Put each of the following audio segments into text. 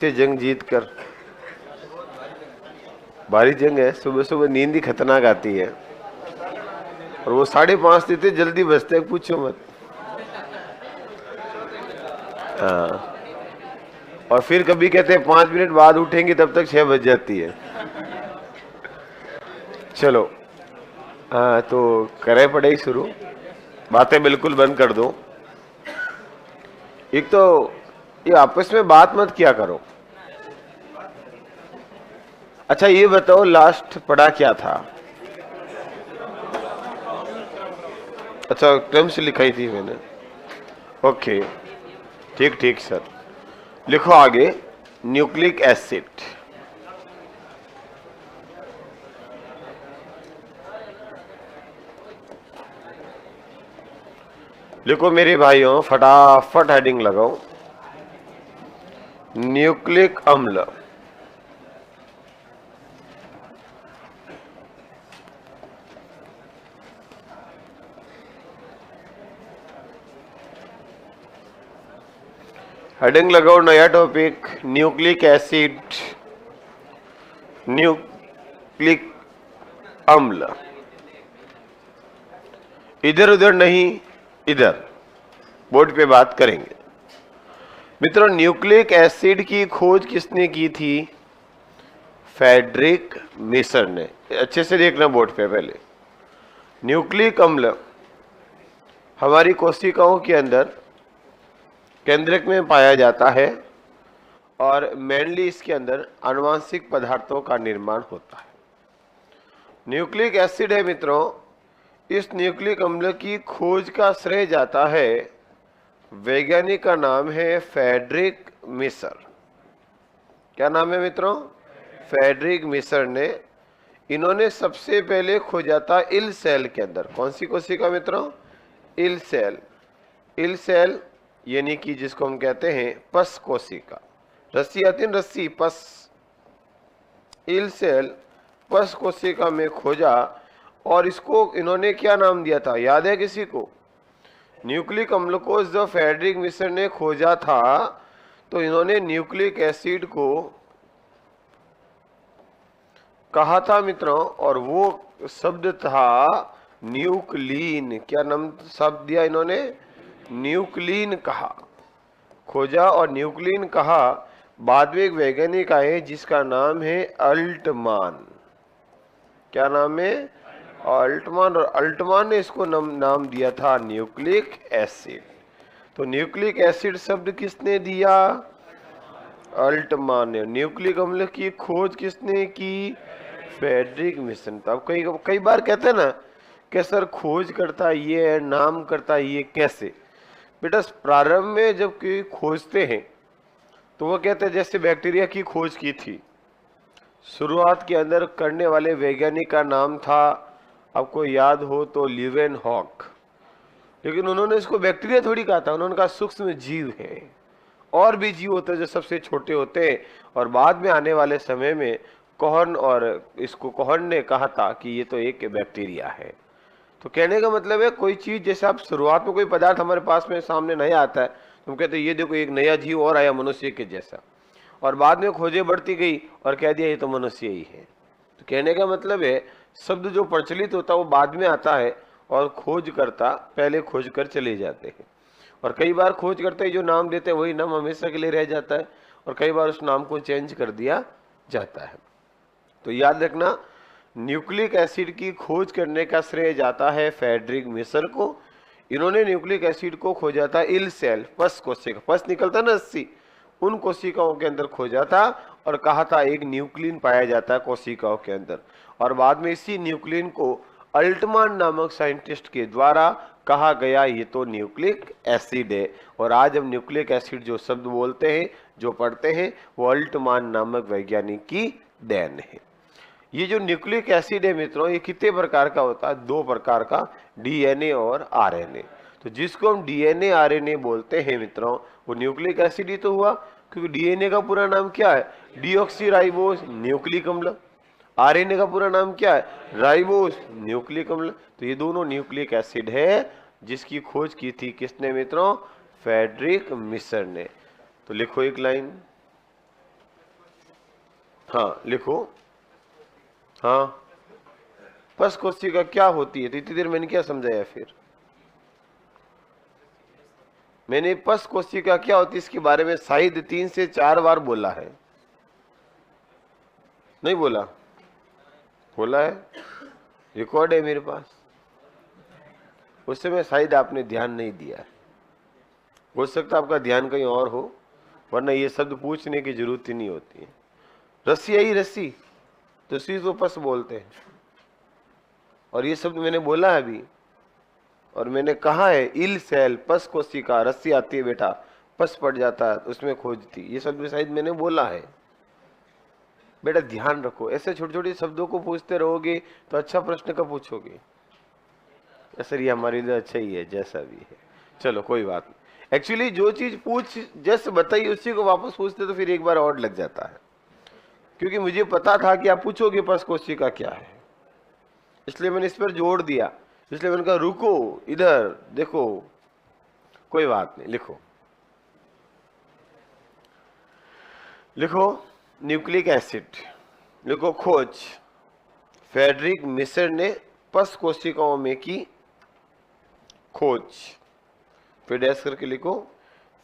से जंग जीत कर, भारी जंग है। सुबह सुबह नींद ही खतरनाक आती है और वो 5:30 देते जल्दी बजते हैं, पूछो मत। हाँ, और फिर कभी कहते हैं 5 मिनट बाद उठेंगे, तब तक 6 बज जाती है। चलो, हाँ तो करें पढ़ाई शुरू। बातें बिल्कुल बंद कर दो। एक तो ये आपस में बात मत किया करो। अच्छा ये बताओ, लास्ट पढ़ा क्या था? अच्छा, टर्म्स लिखाई थी मैंने। ओके, ठीक ठीक सर। लिखो आगे, न्यूक्लिक एसिड। लिखो मेरे भाइयों, फटाफट हेडिंग लगाओ। न्यूक्लिक अम्ल। हेडिंग लगाओ, नया टॉपिक, न्यूक्लिक एसिड, न्यूक्लिक अम्ल। इधर उधर नहीं, इधर बोर्ड पे बात करेंगे। मित्रों, न्यूक्लिक एसिड की खोज किसने की थी? फ्रेडरिक मिसर ने। अच्छे से देखना बोर्ड पे पहले। न्यूक्लिक अम्ल हमारी कोशिकाओं के अंदर केंद्रक में पाया जाता है और मेनली इसके अंदर आनुवंशिक पदार्थों का निर्माण होता है। न्यूक्लिक एसिड है मित्रों, इस न्यूक्लिक अम्ल की खोज का श्रेय जाता है, वैज्ञानिक का नाम है फ्रेडरिक मिसर। क्या नाम है मित्रों? फ्रेडरिक मिसर ने। इन्होंने सबसे पहले खोजा था इल सेल के अंदर। कौन सी कोशिका मित्रों? इल सेल। इल सेल यानी कि जिसको हम कहते हैं पस कोशिका। रस्सी आती है, रस्सी, पस। इल सेल पस कोशिका में खोजा और इसको इन्होंने क्या नाम दिया था, याद है किसी को? न्यूक्लिक अम्ल को जब फ्रेडरिक मिसर ने खोजा था तो इन्होंने न्यूक्लिक एसिड को कहा था मित्रों, और वो शब्द था न्यूक्लीन। क्या नाम शब्द दिया इन्होंने? न्यूक्लीन कहा। खोजा और न्यूक्लीन कहा। बाद में एक वैज्ञानिक आए जिसका नाम है अल्टमान। क्या नाम है? अल्टमान। और अल्टमान ने इसको नाम दिया था न्यूक्लिक एसिड। तो न्यूक्लिक एसिड शब्द किसने दिया? अल्टमान ने। न्यूक्लिक अम्ल की खोज किसने की? फ्रेडरिक मिसर। तो अब कई बार कहते हैं ना कि सर खोज करता ये है, नाम करता ये कैसे? बेटा, प्रारंभ में जब कोई खोजते हैं तो वो कहते हैं जैसे बैक्टीरिया की खोज की थी, शुरुआत के अंदर करने वाले वैज्ञानिक का नाम था, आपको याद हो तो, लीवेनहॉक। लेकिन उन्होंने इसको बैक्टीरिया थोड़ी कहा था, उन्होंने कहा सूक्ष्म जीव है। और भी जीव होते हैं जो सबसे छोटे होते हैं। और बाद में आने वाले समय में कोहन, और इसको कोहन ने कहा था कि ये तो एक बैक्टीरिया है। तो कहने का मतलब है, कोई चीज जैसे आप शुरुआत में कोई पदार्थ हमारे पास में सामने नया आता है, तुम कहते ये देखो एक नया जीव और आया मनुष्य के जैसा, और बाद में खोजें बढ़ती गई और कह दिया ये तो मनुष्य ही है। तो कहने का मतलब है, शब्द जो प्रचलित होता है वो बाद में आता है और खोजकर्ता पहले खोज कर चले जाते हैं। और कई बार खोजकर्ता जो नाम देते हैं वही नाम हमेशा के लिए रह जाता है, और कई बार उस नाम को चेंज कर दिया जाता है। तो याद रखना, न्यूक्लिक एसिड की खोज करने का श्रेय जाता है फ्रेडरिक मिसर को। इन्होंने न्यूक्लिक एसिड को खोजा था इल सेल, पस कोशिका, पस निकलता ना रस्सी, उन कोशिकाओं के अंदर खोजा था और कहा था एक न्यूक्लिन पाया जाता है कोशिकाओं के अंदर। और बाद में इसी न्यूक्लिन को अल्टमान नामक साइंटिस्ट के द्वारा कहा गया ये तो न्यूक्लिक एसिड है। और आज हम न्यूक्लिक एसिड जो शब्द बोलते हैं, जो पढ़ते हैं, वो अल्टमान नामक वैज्ञानिक की देन है। ये जो न्यूक्लिक एसिड है मित्रों, ये कितने प्रकार का होता है? 2 प्रकार का, डीएनए और आरएनए। तो जिसको हम डीएनए आरएनए बोलते हैं मित्रों, वो न्यूक्लिक एसिड ही तो हुआ, क्योंकि डीएनए का पूरा नाम क्या है? डीऑक्सीराइबोस न्यूक्लिक अम्ल। आरएनए का पूरा नाम क्या है? राइबोस न्यूक्लिक अम्ल। तो ये दोनों न्यूक्लिक एसिड है, जिसकी खोज की थी किसने मित्रों? फ्रेडरिक मिसर ने। तो लिखो एक लाइन, हाँ लिखो। हाँ, पस कोशिका क्या होती है? तो इतनी देर मैंने क्या समझाया? फिर मैंने पस कोशिका क्या होती है इसके बारे में शायद 3 से 4 बार बोला है। नहीं बोला? बोला है, रिकॉर्ड है मेरे पास। उस समय शायद आपने ध्यान नहीं दिया। हो सकता है आपका ध्यान कहीं और हो, वरना ये शब्द पूछने की जरूरत ही नहीं होती है। रस्सी आई, रस्सी, तो रस्सी को पस बोलते हैं। और ये शब्द मैंने बोला है अभी, और मैंने कहा है इल सेल पस कोशिका, रस्सी आती है बेटा, पस पड़ जाता है उसमें खोजती, ये शब्द शायद मैंने बोला है। बेटा ध्यान रखो, ऐसे छोटे छोटे शब्दों को पूछते रहोगे तो अच्छा प्रश्न कब पूछोगे? सर ये हमारे लिए अच्छा ही है जैसा भी है, चलो कोई बात नहीं। एक्चुअली जो चीज पूछ जैसे बताइए उसी को वापस पूछते तो फिर एक बार और लग जाता है, क्योंकि मुझे पता था कि आप पूछोगे पस कोशिका क्या है, इसलिए मैंने इस पर जोड़ दिया। इसलिए मैंने कहा रुको इधर देखो, कोई बात नहीं। लिखो, लिखो न्यूक्लिक एसिड। लिखो खोज फ्रेडरिक मिसर ने पस कोशिकाओं में की खोज। फिर डैश करके लिखो,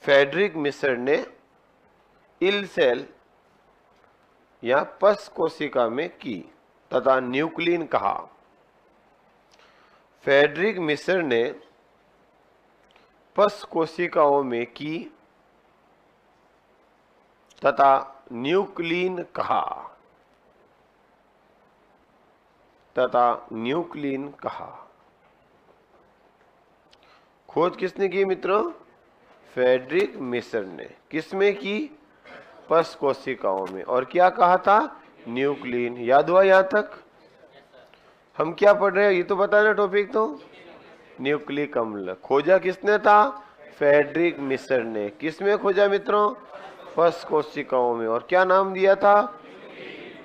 फ्रेडरिक मिसर ने इल सेल या पस कोशिका में की तथा न्यूक्लिन कहा। फ्रेडरिक मिसर ने पस कोशिकाओं में की तथा न्यूक्लिन कहा, तथा न्यूक्लिन कहा। खोज किसने की मित्रों? फ्रेडरिक मिसर ने। किसमें की? पस कोशिकाओं में। और क्या कहा था? न्यूक्लिन। याद हुआ यहां तक? हम क्या पढ़ रहे हैं ये तो बताना टॉपिक तो। न्यूक्लिक अम्ल खोजा किसने था? फ्रेडरिक मिसर ने। किसमें खोजा मित्रों? पस कोशिकाओं में। और क्या नाम दिया था?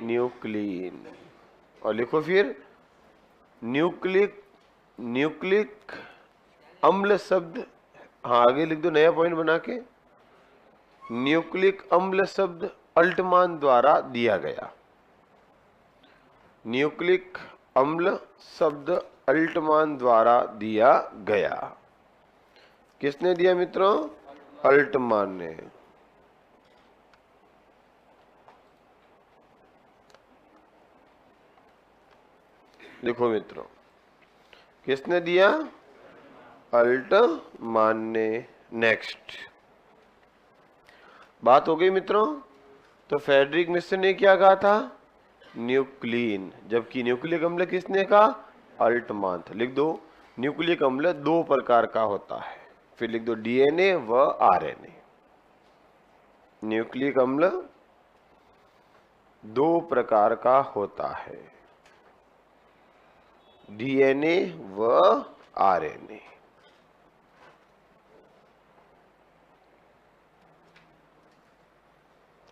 न्यूक्लिन। और लिखो फिर न्यूक्लिक अम्ल शब्द, हाँ आगे लिख दो नया पॉइंट बना के। न्यूक्लिक अम्ल शब्द अल्टमान द्वारा दिया गया। न्यूक्लिक अम्ल शब्द अल्टमान द्वारा दिया गया। किसने दिया मित्रों? अल्टमान ने। देखो मित्रों, किसने दिया? अल्टमान ने। नेक्स्ट बात हो गई मित्रों। तो फ्रेडरिक मिसर ने क्या कहा था? न्यूक्लिन। जबकि न्यूक्लिक अम्ल किसने कहा? अल्टमान था। लिख दो, न्यूक्लिक अम्ल 2 प्रकार का होता है। फिर लिख दो डीएनए व आरएनए। न्यूक्लिक अम्ल 2 प्रकार का होता है, डीएनए व आरएनए।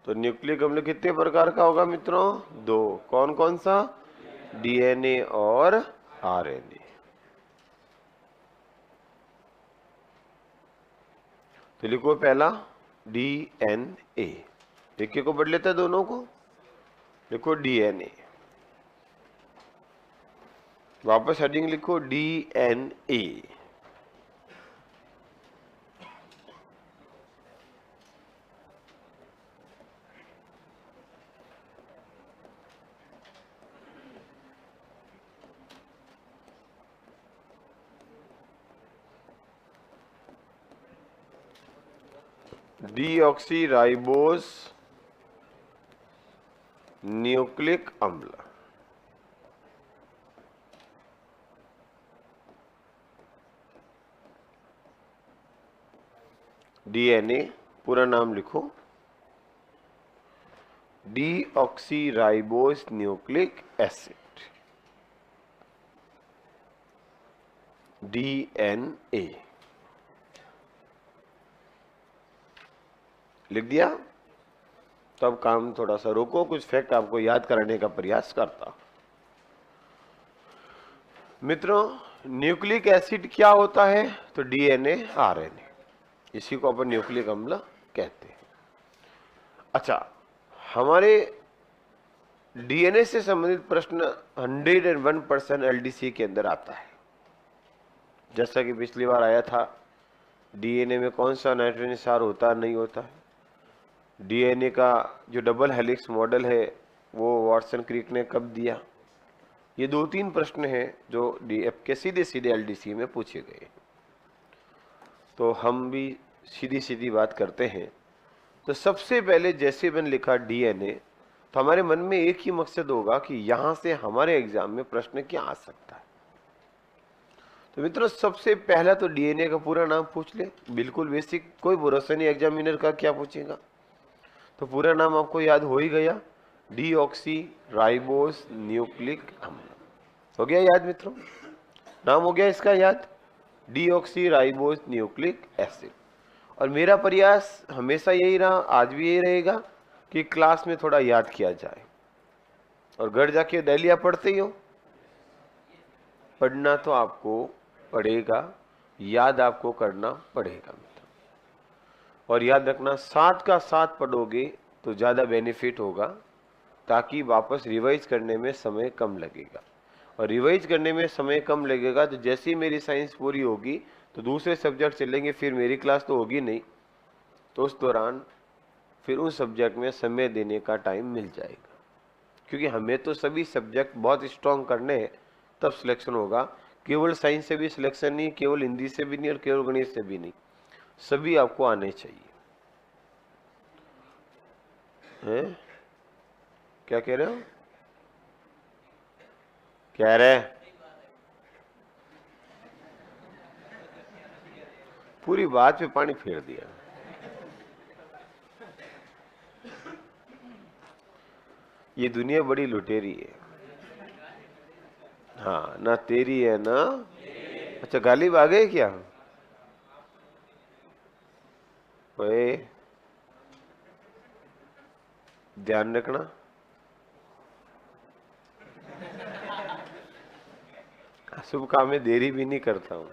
तो न्यूक्लिक अम्ल कितने प्रकार का होगा मित्रों? 2। कौन कौन सा? डीएनए और आरएनए। तो लिखो पहला डीएनए, एक को पढ़ लेते हैं दोनों को। लिखो डीएनए, वापस हेडिंग लिखो डीएनए। डीऑक्सीराइबोस न्यूक्लिक अम्ल। डीएनए पूरा नाम लिखो, डीऑक्सीराइबोस न्यूक्लिक एसिड, डीएनए। लिख दिया? तो अब काम थोड़ा सा रोको, कुछ फैक्ट आपको याद कराने का प्रयास करता। मित्रों न्यूक्लिक एसिड क्या होता है? तो डीएनए आरएनए, इसी को अपन न्यूक्लिक अम्ल कहते हैं। अच्छा, हमारे डीएनए से संबंधित प्रश्न 101% एलडीसी के अंदर आता है। जैसा कि पिछली बार आया था, डीएनए में कौन सा नाइट्रोजन क्षार होता नहीं होता है। डीएनए का जो डबल हेलिक्स मॉडल है वो वॉटसन क्रिक ने कब दिया। ये 2-3 प्रश्न हैं जो डीएफ के सीधे सीधे एलडीसी में पूछे गए। तो हम भी सीधी सीधी बात करते हैं। तो सबसे पहले जैसे मैंने लिखा डीएनए, तो हमारे मन में एक ही मकसद होगा कि यहां से हमारे एग्जाम में प्रश्न क्या आ सकता है। तो मित्रों, सबसे पहला तो डीएनए का पूरा नाम पूछ ले, बिल्कुल बेसिक, कोई भरोसा नहीं एग्जामिनर का क्या पूछेगा। तो पूरा नाम आपको याद हो ही गया, डीऑक्सी राइबोस न्यूक्लिक अम्ल। हो गया याद मित्रों, नाम हो गया इसका याद, डीऑक्सी राइबोस न्यूक्लिक एसिड। और मेरा प्रयास हमेशा यही रहा, आज भी यही रहेगा कि क्लास में थोड़ा याद किया जाए। और घर जाके डेली आप पढ़ते ही हो, पढ़ना तो आपको पड़ेगा, याद आपको करना पड़ेगा मित्र। और याद रखना, साथ का साथ पढ़ोगे तो ज़्यादा बेनिफिट होगा, ताकि वापस रिवाइज करने में समय कम लगेगा। और रिवाइज करने में समय कम लगेगा तो जैसे ही मेरी साइंस पूरी होगी तो दूसरे सब्जेक्ट चलेंगे, फिर मेरी क्लास तो होगी नहीं, तो उस दौरान फिर उस सब्जेक्ट में समय देने का टाइम मिल जाएगा। क्योंकि हमें तो सभी सब्जेक्ट बहुत स्ट्रॉन्ग करने हैं, तब सिलेक्शन होगा। केवल साइंस से भी सिलेक्शन नहीं, केवल हिंदी से भी नहीं और केवल गणित से भी नहीं, सभी आपको आने चाहिए। हैं? क्या कह रहे हो? कह रहे पूरी बात पे पानी फेर दिया। ये दुनिया बड़ी लुटेरी है। हाँ, ना तेरी है ना। अच्छा, गालिब आ गए क्या? ओए, ध्यान रखना। शुभ काम में देरी भी नहीं करता हूं।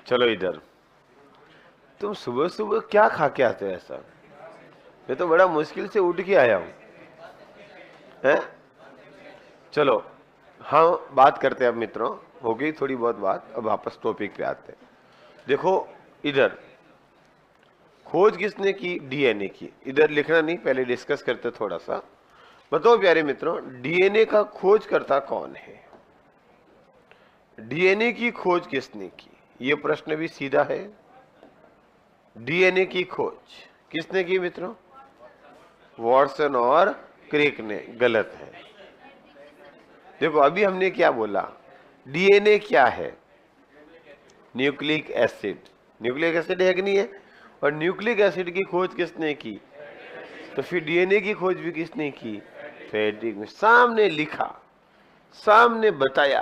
चलो इधर, तुम सुबह सुबह क्या खा के आते हो ऐसा? मैं तो बड़ा मुश्किल से उठ के आया हूं। हैं? चलो हाँ, बात करते हैं अब मित्रों, हो गई थोड़ी बहुत बात, अब वापस टॉपिक पे आते हैं। देखो इधर, खोज किसने की? डीएनए की। इधर लिखना नहीं, पहले डिस्कस करते थोड़ा सा। बताओ प्यारे मित्रों, डीएनए का खोज करता कौन है? डीएनए की खोज किसने की? ये प्रश्न भी सीधा है। डीएनए की खोज किसने की मित्रों? वॉटसन और क्रिक ने। गलत है। देखो अभी हमने क्या बोला, डीएनए क्या है? Nucleic acid. न्यूक्लिक एसिड है कि नहीं है? और न्यूक्लिक एसिड की खोज किसने की? तो फिर डीएनए की खोज भी किसने की? फ्रेडरिक में। सामने लिखा, सामने बताया,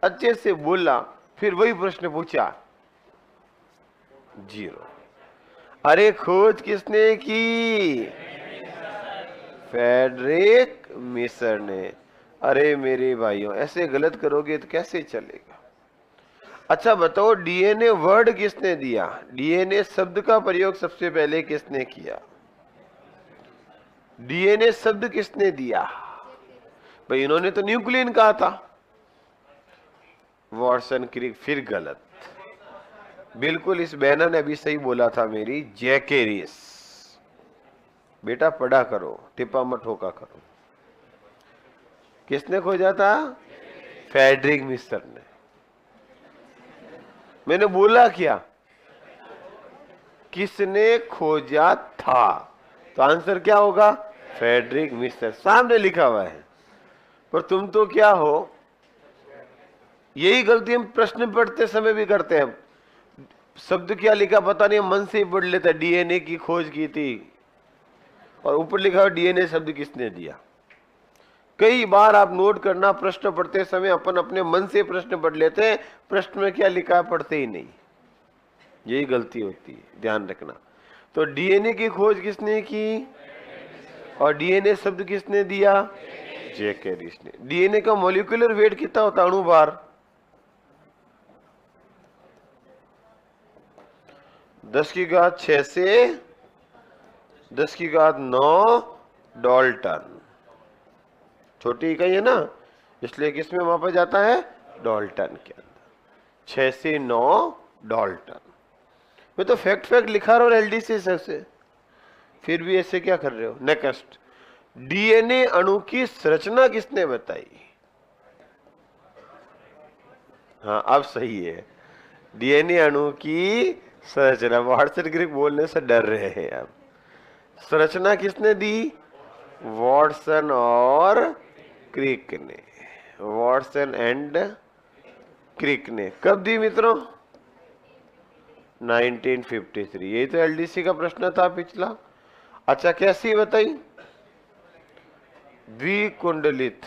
अच्छे से बोला, फिर वही प्रश्न पूछा, 0। अरे खोज किसने की? फ्रेडरिक मिसर ने। अरे मेरे भाइयों, ऐसे गलत करोगे तो कैसे चलेगा? अच्छा बताओ, डीएनए वर्ड किसने दिया? डीएनए शब्द का प्रयोग सबसे पहले किसने किया? डीएनए शब्द किसने दिया? भाई इन्होंने तो न्यूक्लियन कहा था। वॉटसन क्रिक। फिर गलत। बिल्कुल इस बहना ने अभी सही बोला था मेरी, जैकेरिस। बेटा पढ़ा करो, टिपा मत ठोका करो। किसने खोजा था? फ्रेडरिक मिसर ने। मैंने बोला क्या? किसने खोजा था? तो आंसर क्या होगा? फ्रेडरिक मिसर। सामने लिखा हुआ है। पर तुम तो क्या हो, यही गलती हम प्रश्न पढ़ते समय भी करते हैं। शब्द क्या लिखा पता नहीं, मन से ही पढ़ लेता, डीएनए की खोज की थी, और ऊपर लिखा हुआ डीएनए शब्द किसने दिया। कई बार आप नोट करना, प्रश्न पढ़ते समय अपन अपने मन से प्रश्न पढ़ लेते हैं, प्रश्न में क्या लिखा है पढ़ते ही नहीं। यही गलती होती है, ध्यान रखना। तो डीएनए की खोज किसने की और डीएनए शब्द किसने दिया? जैकेरिस ने। डीएनए का मॉलिक्यूलर वेट कितना होता है अणुभार? 10 की घात 6 से 10 की घात 9 डाल्टन। छोटी इकाई है ना, इसलिए किस में मापा जाता है? डाल्टन के अंदर। 6 से 9 डाल्टन। मैं तो फैक्ट फैक्ट लिखा रहा हूँ एलडीसी से, फिर भी ऐसे क्या कर रहे हो? नेक्स्ट, डीएनए अणु की संरचना किसने बताई? हाँ अब सही है, डीएनए अणु की संरचना। वाटसन क्रिक बोलने से डर रहे हैं आप। संरचना किसने दी? वाटसन और क्रिक ने। वाटसन एंड क्रिक ने कब दी मित्रों? 1953। यही तो एलडीसी का प्रश्न था पिछला। अच्छा कैसी बताई? द्विकुंडलित।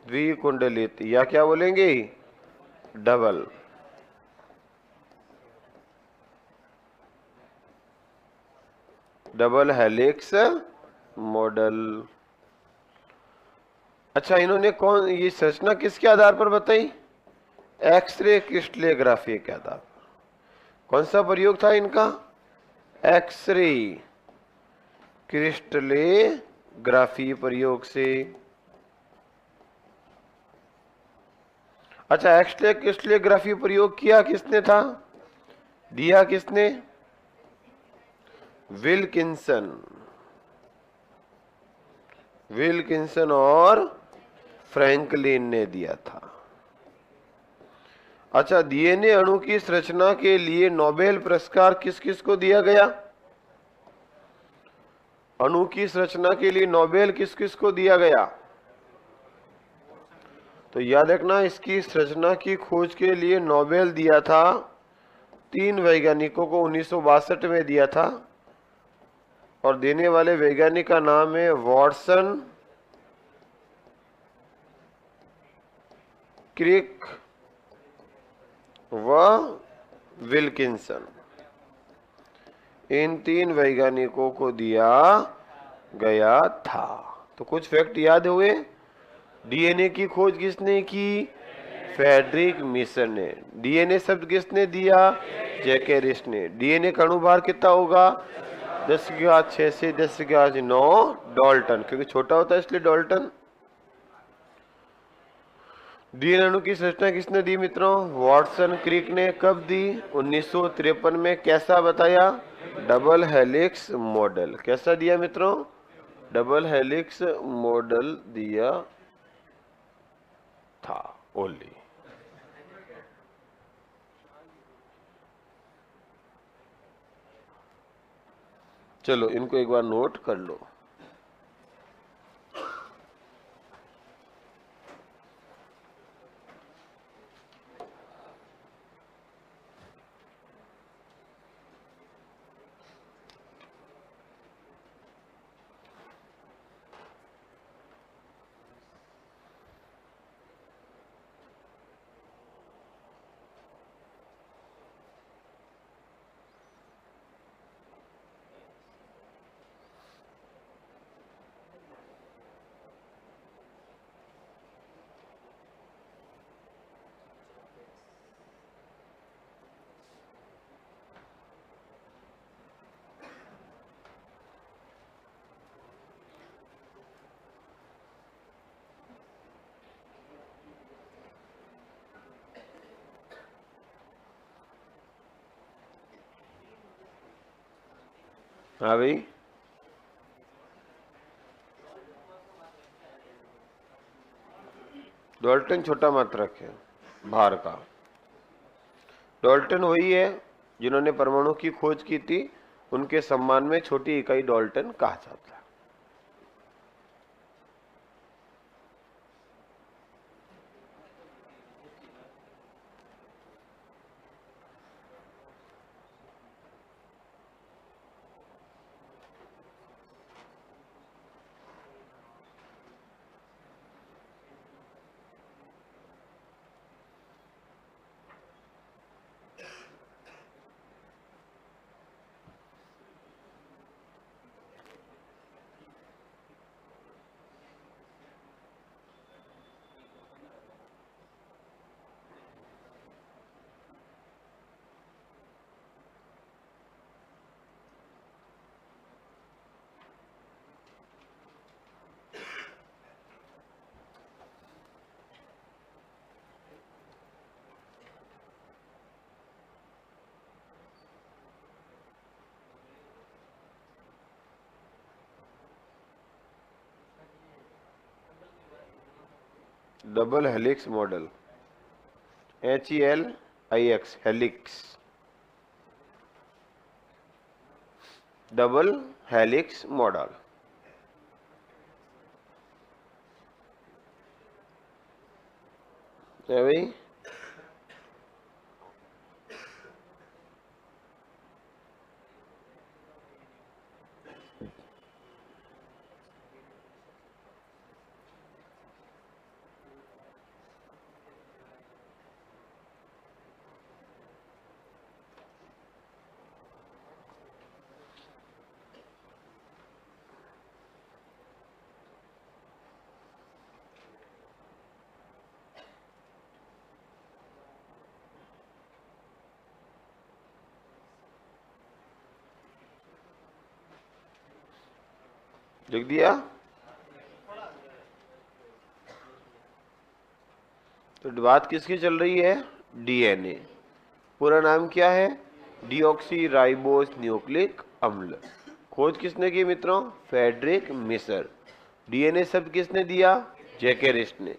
द्विकुंडलित या क्या बोलेंगे? डबल। Double helix model. अच्छा इन्होंने कौन ये संरचना किसके आधार पर बताई? एक्सरे क्रिस्टलोग्राफी के आधार पर। कौन सा प्रयोग था इनका? एक्सरे क्रिस्टलोग्राफी प्रयोग से। अच्छा एक्सरे क्रिस्टलोग्राफी प्रयोग किया किसने था? दिया किसने? विल्किंसन। विल्किंसन और फ्रैंकलिन ने दिया था। अच्छा डीएनए अणु की संरचना के लिए नोबेल पुरस्कार किस किस को दिया गया? अणु की संरचना के लिए नोबेल किस किस को दिया गया? तो याद रखना, इसकी संरचना की खोज के लिए नोबेल दिया था 3 वैज्ञानिकों को 1962 में दिया था। और देने वाले वैज्ञानिक का नाम है वाटसन, क्रिक व विल्किंसन। इन 3 वैज्ञानिकों को दिया गया था। तो कुछ फैक्ट याद हुए। डीएनए की खोज किसने की? फ्रेडरिक मिशन ने। डीएनए शब्द किसने दिया? जैकेरिस ने। डीएनए का अणुभार कितना होगा? 10 की घात 6 से 10 की घात 9 डाल्टन, क्योंकि छोटा होता है इसलिए डाल्टन। डीएनए अणु की संरचना किसने दी मित्रों? वाटसन क्रिक ने। कब दी? 1953 में। कैसा बताया? Double helix model. कैसा दिया मित्रों? डबल हेलिक्स मॉडल दिया था ओनली। चलो इनको एक बार नोट कर लो। हाँ भाई, डाल्टन छोटा मात्रक है भार का। डाल्टन वही है जिन्होंने परमाणु की खोज की थी, उनके सम्मान में छोटी इकाई डाल्टन कहा जाता है। Double helix model, HELIX, helix, double helix model. है भाई, लिख दिया। तो बात किसकी चल रही है? डीएनए। पूरा नाम क्या है? डीऑक्सी राइबोस न्यूक्लिक अम्ल। खोज किसने की मित्रों? फ्रेडरिक मिसर। डीएनए शब्द किसने दिया? जेके रिस्ट ने।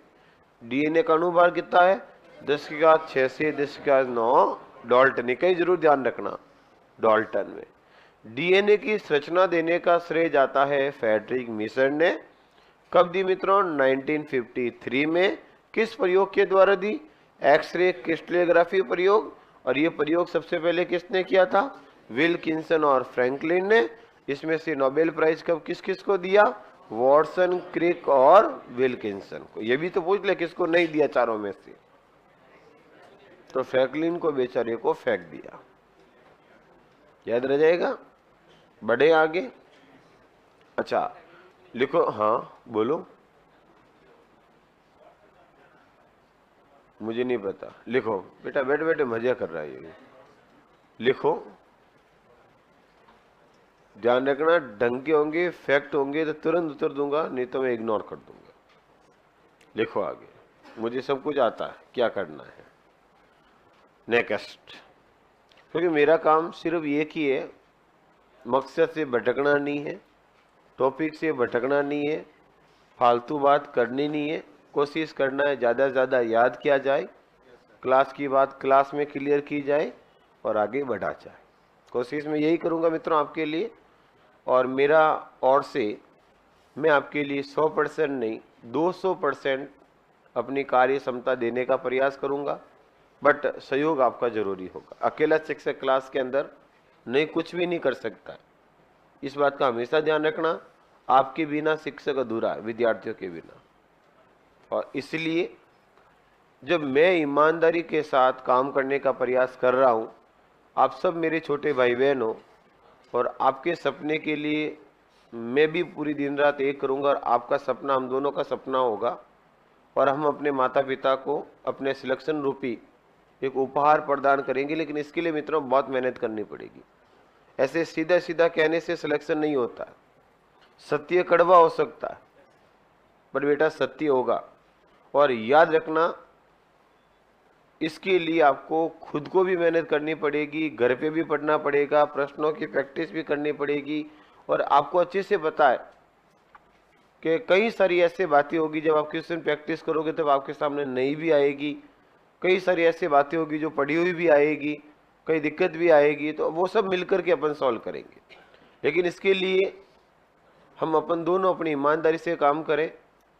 डीएनए का अणुभार कितना है? 10⁶ से 10⁹ डाल्टन। कहीं जरूर ध्यान रखना, डाल्टन में। डीएनए की संरचना देने का श्रेय जाता है फ्रेडरिक मिसर ने। कब दी मित्रों? 1953 में। किस प्रयोग के द्वारा दी? एक्सरे क्रिस्टलोग्राफी प्रयोग। और ये प्रयोग सबसे पहले किसने किया था? विल्किंसन और फ्रैंकलिन ने। इसमें से नोबेल प्राइज कब किस किस को दिया? वॉटसन, क्रिक और विल्किंसन को। ये भी तो पूछ ले किसको नहीं दिया चारों में से? तो फ्रैंकलिन को बेचारे को फेंक दिया। याद रह जाएगा। बढ़े आगे। अच्छा लिखो। हाँ बोलो। मुझे नहीं पता। लिखो बेटा, बैठे बैठे मजा कर रहा है ये। लिखो, ध्यान रखना, ढंग के होंगे, फैक्ट होंगे तो तुरंत उत्तर दूंगा, नहीं तो मैं इग्नोर कर दूंगा। लिखो आगे। मुझे सब कुछ आता है क्या करना है। नेक्स्ट। क्योंकि मेरा काम सिर्फ एक ही है, मकसद से भटकना नहीं है, टॉपिक से भटकना नहीं है, फालतू बात करनी नहीं है। कोशिश करना है ज़्यादा से ज़्यादा याद किया जाए, क्लास की बात क्लास में क्लियर की जाए और आगे बढ़ा जाए। कोशिश में यही करूँगा मित्रों आपके लिए। और मेरा और से मैं आपके लिए 100% नहीं 200% अपनी कार्य क्षमता देने का प्रयास करूँगा। बट सहयोग आपका जरूरी होगा। अकेला शिक्षक क्लास के अंदर नहीं कुछ भी नहीं कर सकता है, इस बात का हमेशा ध्यान रखना। आपके बिना शिक्षक अधूरा है, विद्यार्थियों के बिना। और इसलिए जब मैं ईमानदारी के साथ काम करने का प्रयास कर रहा हूँ, आप सब मेरे छोटे भाई बहन हो, और आपके सपने के लिए मैं भी पूरी दिन रात एक करूँगा, और आपका सपना हम दोनों का सपना होगा। और हम अपने माता पिता को अपने सिलेक्शन रूपी एक उपहार प्रदान करेंगे। लेकिन इसके लिए मित्रों बहुत मेहनत करनी पड़ेगी। ऐसे सीधा सीधा कहने से सिलेक्शन नहीं होता है। सत्य कड़वा हो सकता है, पर बेटा सत्य होगा। और याद रखना, इसके लिए आपको खुद को भी मेहनत करनी पड़ेगी, घर पे भी पढ़ना पड़ेगा, प्रश्नों की प्रैक्टिस भी करनी पड़ेगी। और आपको अच्छे से पता है कि कई सारी ऐसी बातें होगी जब आप क्वेश्चन प्रैक्टिस करोगे तब आपके सामने नहीं भी आएगी। कई सारी ऐसी बातें होगी जो पढ़ी हुई भी आएगी, कई दिक्कत भी आएगी, तो वो सब मिलकर के अपन सॉल्व करेंगे। लेकिन इसके लिए हम अपन दोनों अपनी ईमानदारी से काम करें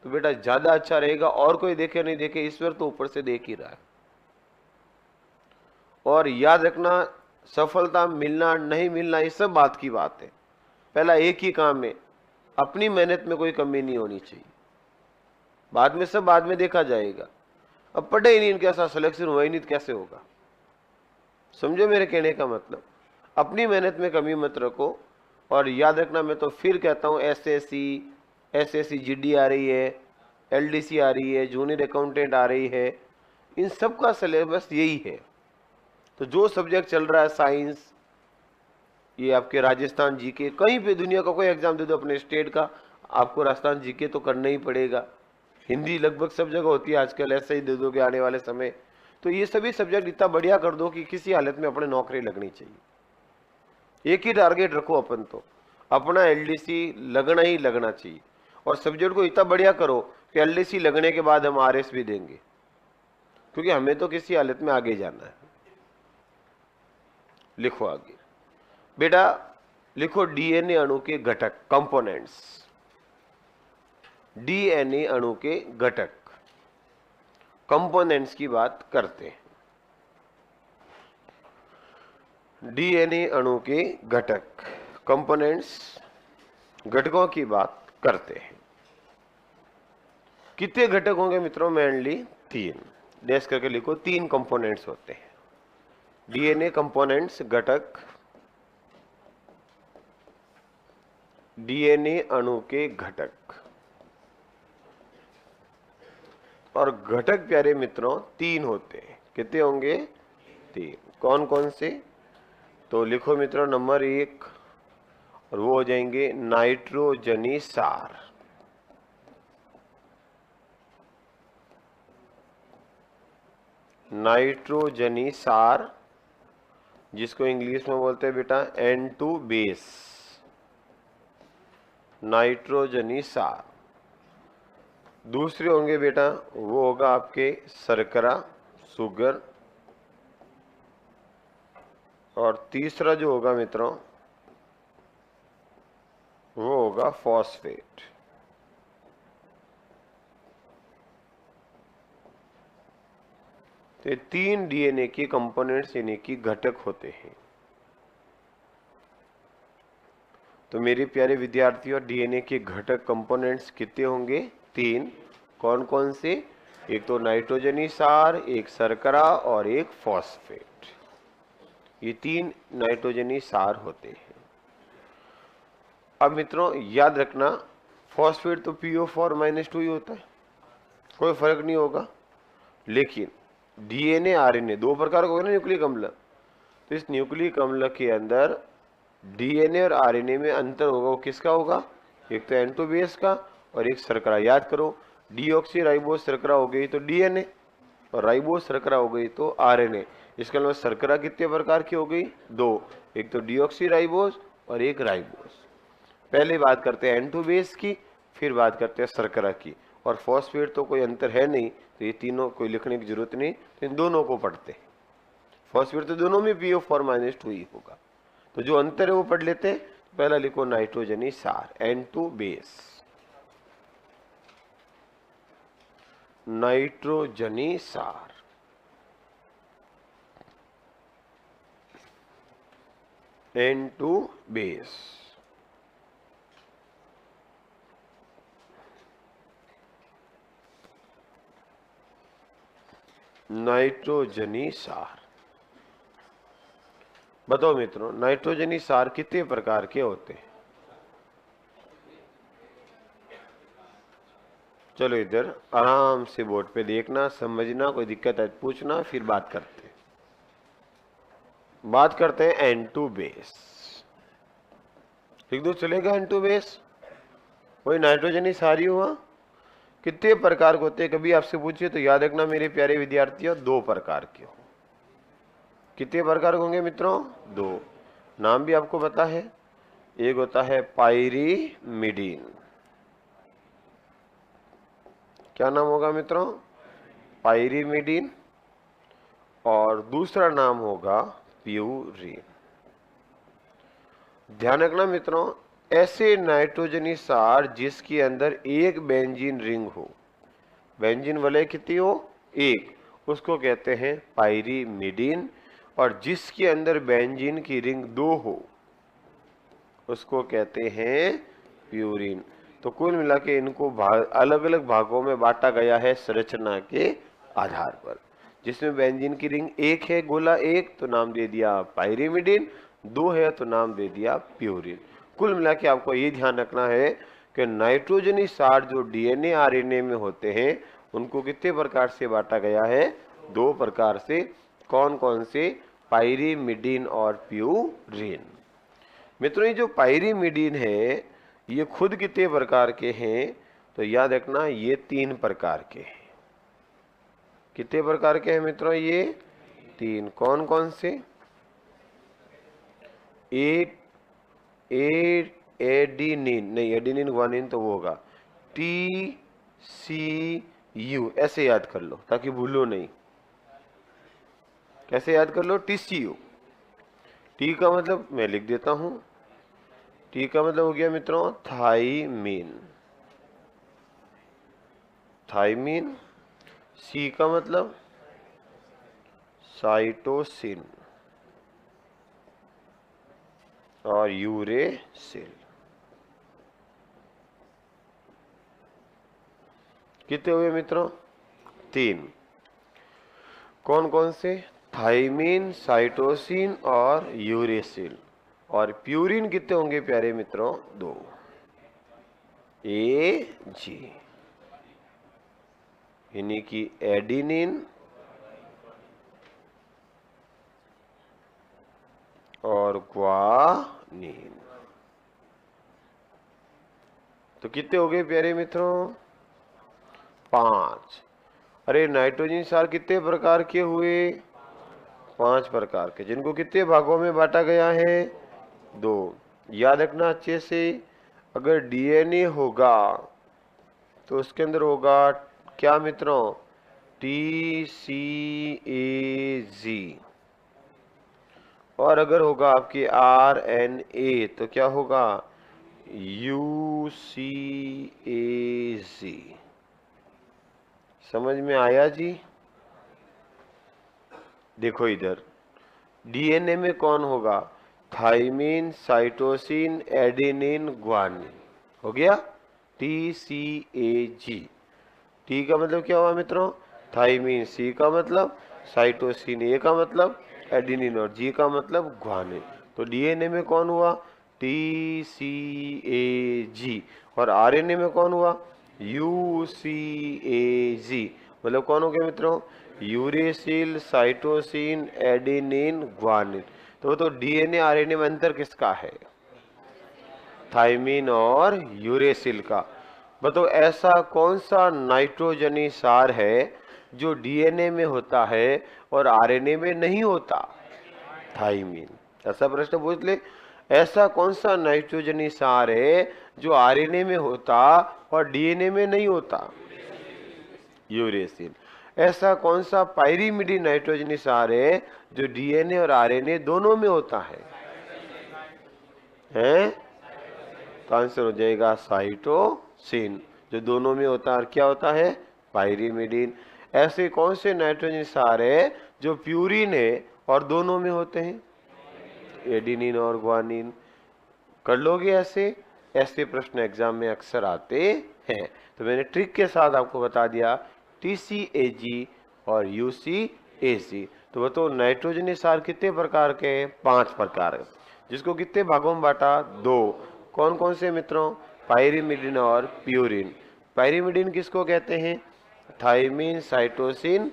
तो बेटा ज़्यादा अच्छा रहेगा। और कोई देखे नहीं देखे, ईश्वर तो ऊपर से देख ही रहा है। और याद रखना, सफलता मिलना नहीं मिलना ये सब बात की बात है। पहला एक ही काम है, अपनी मेहनत में कोई कमी नहीं होनी चाहिए। बाद में सब बाद में देखा जाएगा। अब पढ़े ही नहीं, कैसा सिलेक्शन हुआ ही नहीं तो कैसे होगा? समझो मेरे कहने का मतलब। अपनी मेहनत में कमी मत रखो। और याद रखना, मैं तो फिर कहता हूँ, एसएससी जीडी आ रही है, एलडीसी आ रही है, जूनियर अकाउंटेंट आ रही है, इन सब का सिलेबस यही है। तो जो सब्जेक्ट चल रहा है, साइंस, ये आपके राजस्थान जीके, कहीं पे दुनिया का कोई एग्जाम दे दो अपने स्टेट का, आपको राजस्थान जीके तो करना ही पड़ेगा। हिंदी लगभग सब जगह होती है आजकल, ऐसे ही दे दोगे आने वाले समय। तो ये सभी सब्जेक्ट इतना बढ़िया कर दो कि किसी हालत में अपने नौकरी लगनी चाहिए। एक ही टारगेट रखो अपन, तो अपना एलडीसी लगना ही लगना चाहिए। और सब्जेक्ट को इतना बढ़िया करो कि एलडीसी लगने के बाद हम आरएस भी देंगे, क्योंकि हमें तो किसी हालत में आगे जाना है। लिखो आगे बेटा, लिखो डीएनए अणु के घटक, कंपोनेंट्स। डीएनए अणु के घटक, कंपोनेंट्स की बात करते हैं। डीएनए अणु के घटक, कंपोनेंट्स, घटकों की बात करते हैं। कितने घटक होंगे मित्रों? मेनली 3। डैश करके लिखो, 3 कंपोनेंट्स होते हैं। डीएनए कंपोनेंट्स, घटक, डीएनए अणु के घटक। और घटक प्यारे मित्रों 3 होते हैं। कितने होंगे? 3। कौन कौन से? तो लिखो मित्रों, नंबर 1, और वो हो जाएंगे नाइट्रोजनी सार। नाइट्रोजनी सार, जिसको इंग्लिश में बोलते हैं बेटा N2 बेस, नाइट्रोजनी सार। दूसरे होंगे बेटा, वो होगा आपके शर्करा, शुगर। और तीसरा जो होगा मित्रों, वो होगा फॉस्फेट। तो ये 3 डीएनए के कंपोनेंट्स यानी कि घटक होते हैं। तो मेरे प्यारे विद्यार्थियों, डीएनए के घटक कंपोनेंट्स कितने होंगे? 3। कौन कौन से? एक तो नाइट्रोजनी सार, एक शर्करा और एक फॉस्फेट। ये 3 नाइट्रोजनी सार होते हैं। अब मित्रों याद रखना, फॉस्फेट तो PO4-2 ही होता है, कोई फर्क नहीं होगा। लेकिन डीएनए आरएनए 2 प्रकार का होगा ना, न्यूक्लिक अम्ल। तो इस न्यूक्लिक अम्ल के अंदर डीएनए और आरएनए में अंतर होगा। वो किसका होगा? एक तो N2 बेस का और एक शर्करा। याद करो, डीऑक्सी राइबोस शर्करा हो गई तो डीएनए, और राइबोस शर्करा हो गई तो आरएनए। इसके अलावा शर्करा कितने प्रकार की हो गई? 2। एक तो डीऑक्सी राइबोस और एक राइबोस। पहले बात करते हैं N2 बेस की, फिर बात करते हैं शर्करा की। और फॉस्फेट तो कोई अंतर है नहीं, तो ये तीनों कोई लिखने की जरूरत नहीं, तो इन दोनों को पढ़ते हैं। फॉस्फेट तो दोनों में PO4-2 ही होगा। तो जो अंतर है वो पढ़ लेते हैं। पहला लिखो नाइट्रोजनी सार, N2 बेस, नाइट्रोजनी सार। N2 बेस, नाइट्रोजनी सार। बताओ मित्रों, नाइट्रोजनी सार कितने प्रकार के होते हैं? चलो इधर आराम से बोर्ड पे देखना, समझना, कोई दिक्कत है पूछना, फिर बात करते हैं। बात करते हैं N2 बेस। लिख दो, चलेगा? N2 बेस वही नाइट्रोजनी सार ही हुआ। कितने प्रकार के होते हैं? कभी आपसे पूछिए तो याद रखना मेरे प्यारे विद्यार्थियों, 2 प्रकार के हो। कितने प्रकार होंगे मित्रों? 2। नाम भी आपको पता है। एक होता है पाइरीमिडीन। क्या नाम होगा मित्रों? पाइरीमिडीन। और दूसरा नाम होगा प्यूरीन। ध्यान रखना मित्रों, ऐसे नाइट्रोजनी सार जिसके अंदर एक बेंजीन रिंग हो, बेंजीन वलय कितनी हो? 1, उसको कहते हैं पाइरीमिडीन। और जिसके अंदर बेंजीन की रिंग 2 हो, उसको कहते हैं प्यूरीन। तो कुल मिला के इनको अलग अलग भागों में बांटा गया है संरचना के आधार पर। जिसमें बेंजीन की रिंग 1 है, गोला 1, तो नाम दे दिया पाइरीमिडीन। 2 है तो नाम दे दिया प्यूरीन। कुल मिला के आपको ये ध्यान रखना है कि नाइट्रोजनी सार जो डीएनए आरएनए में होते हैं, उनको कितने प्रकार से बांटा गया है? 2 प्रकार से। कौन कौन से? पाइरीमिडीन और प्यूरीन। मित्रों, ये जो पाइरीमिडीन है, ये खुद कितने प्रकार के हैं? तो याद रखना, ये 3 प्रकार के हैं। कितने प्रकार के हैं मित्रों? ये 3। कौन कौन से? एडिनिन नहीं, एडिनिन ग्वानिन तो वो होगा, टी यू, ऐसे याद कर लो ताकि भूलो नहीं। कैसे याद कर लो? TCU। टी का मतलब मैं लिख देता हूं, टी का मतलब हो गया मित्रों थाइमीन, थाइमीन। सी का मतलब साइटोसिन और यूरेसिल। कितने हुए मित्रों? 3। कौन कौन से? थाइमीन, साइटोसिन और यूरेसिल। और प्यूरिन कितने होंगे प्यारे मित्रों? 2। AG यानी कि एडिनिन और ग्वानिन। तो कितने हो गए प्यारे मित्रों? 5। अरे नाइट्रोजन सार कितने प्रकार के हुए? 5 प्रकार के, जिनको कितने भागों में बांटा गया है? 2। याद रखना अच्छे से, अगर DNA होगा तो उसके अंदर होगा क्या मित्रों? TCAG। और अगर होगा आपके RNA तो क्या होगा? UCAG। समझ में आया जी? देखो इधर DNA में कौन होगा? Thymine, cytosine, adenine, guanine. हो गया TCAG। टी का मतलब क्या हुआ मित्रों? थाइमीन। सी का मतलब साइटोसिन। ए का मतलब एडेनिन और जी का मतलब ग्वानिन। तो DNA में कौन हुआ? TCAG। और RNA में कौन हुआ? UCAG। मतलब कौन हो गया मित्रों? Uracil, cytosine, adenine, guanine. तो DNA RNA में अंतर किसका है? थाइमीन और यूरेसिल का। बताओ ऐसा कौन सा नाइट्रोजनी सार है जो DNA में होता है और RNA में नहीं होता? थाइमीन। ऐसा प्रश्न पूछ ले, ऐसा कौन सा नाइट्रोजनी सार है जो RNA में होता और DNA में नहीं होता? यूरेसिल। ऐसा कौन सा पायरीमिडीन नाइट्रोजनी सार है जो DNA और RNA दोनों में होता है? हैं? तो आंसर हो जाएगा साइटोसिन, जो दोनों में होता है। और क्या होता है? पायरीमिडीन। ऐसे कौन से नाइट्रोजन सार है जो प्यूरिन है और दोनों में होते हैं? एडिनिन और ग्वानिन। कर लोगे ऐसे? ऐसे प्रश्न एग्जाम में अक्सर आते हैं। तो मैंने ट्रिक के साथ आपको बता दिया TCAG और UCAG। तो बताओ नाइट्रोजन सार कितने प्रकार के हैं? 5 प्रकार के, जिसको कितने भागों में बांटा? 2। कौन कौन से मित्रों? पायरीमिडीन और प्यूरिन। पायरीमिडीन किसको कहते हैं? Thymine, cytosine.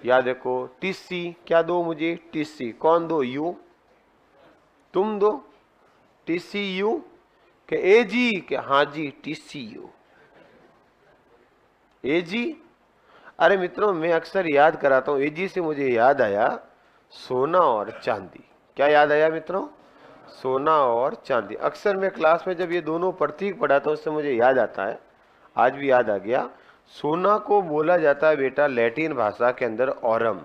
याद रखो TC। क्या दो मुझे? TC। कौन दो? यू। तुम दो TCU के AG के? हाँ जी TCU AG। अरे मित्रों मैं अक्सर याद कराता हूँ AG से, मुझे याद आया सोना और चांदी। क्या याद आया मित्रों? सोना और चांदी। अक्सर मैं क्लास में जब ये दोनों प्रतीक पढ़ाता हूँ उससे मुझे याद आता है, आज भी याद आ गया। सोना को बोला जाता है बेटा लैटिन भाषा के अंदर ऑरम,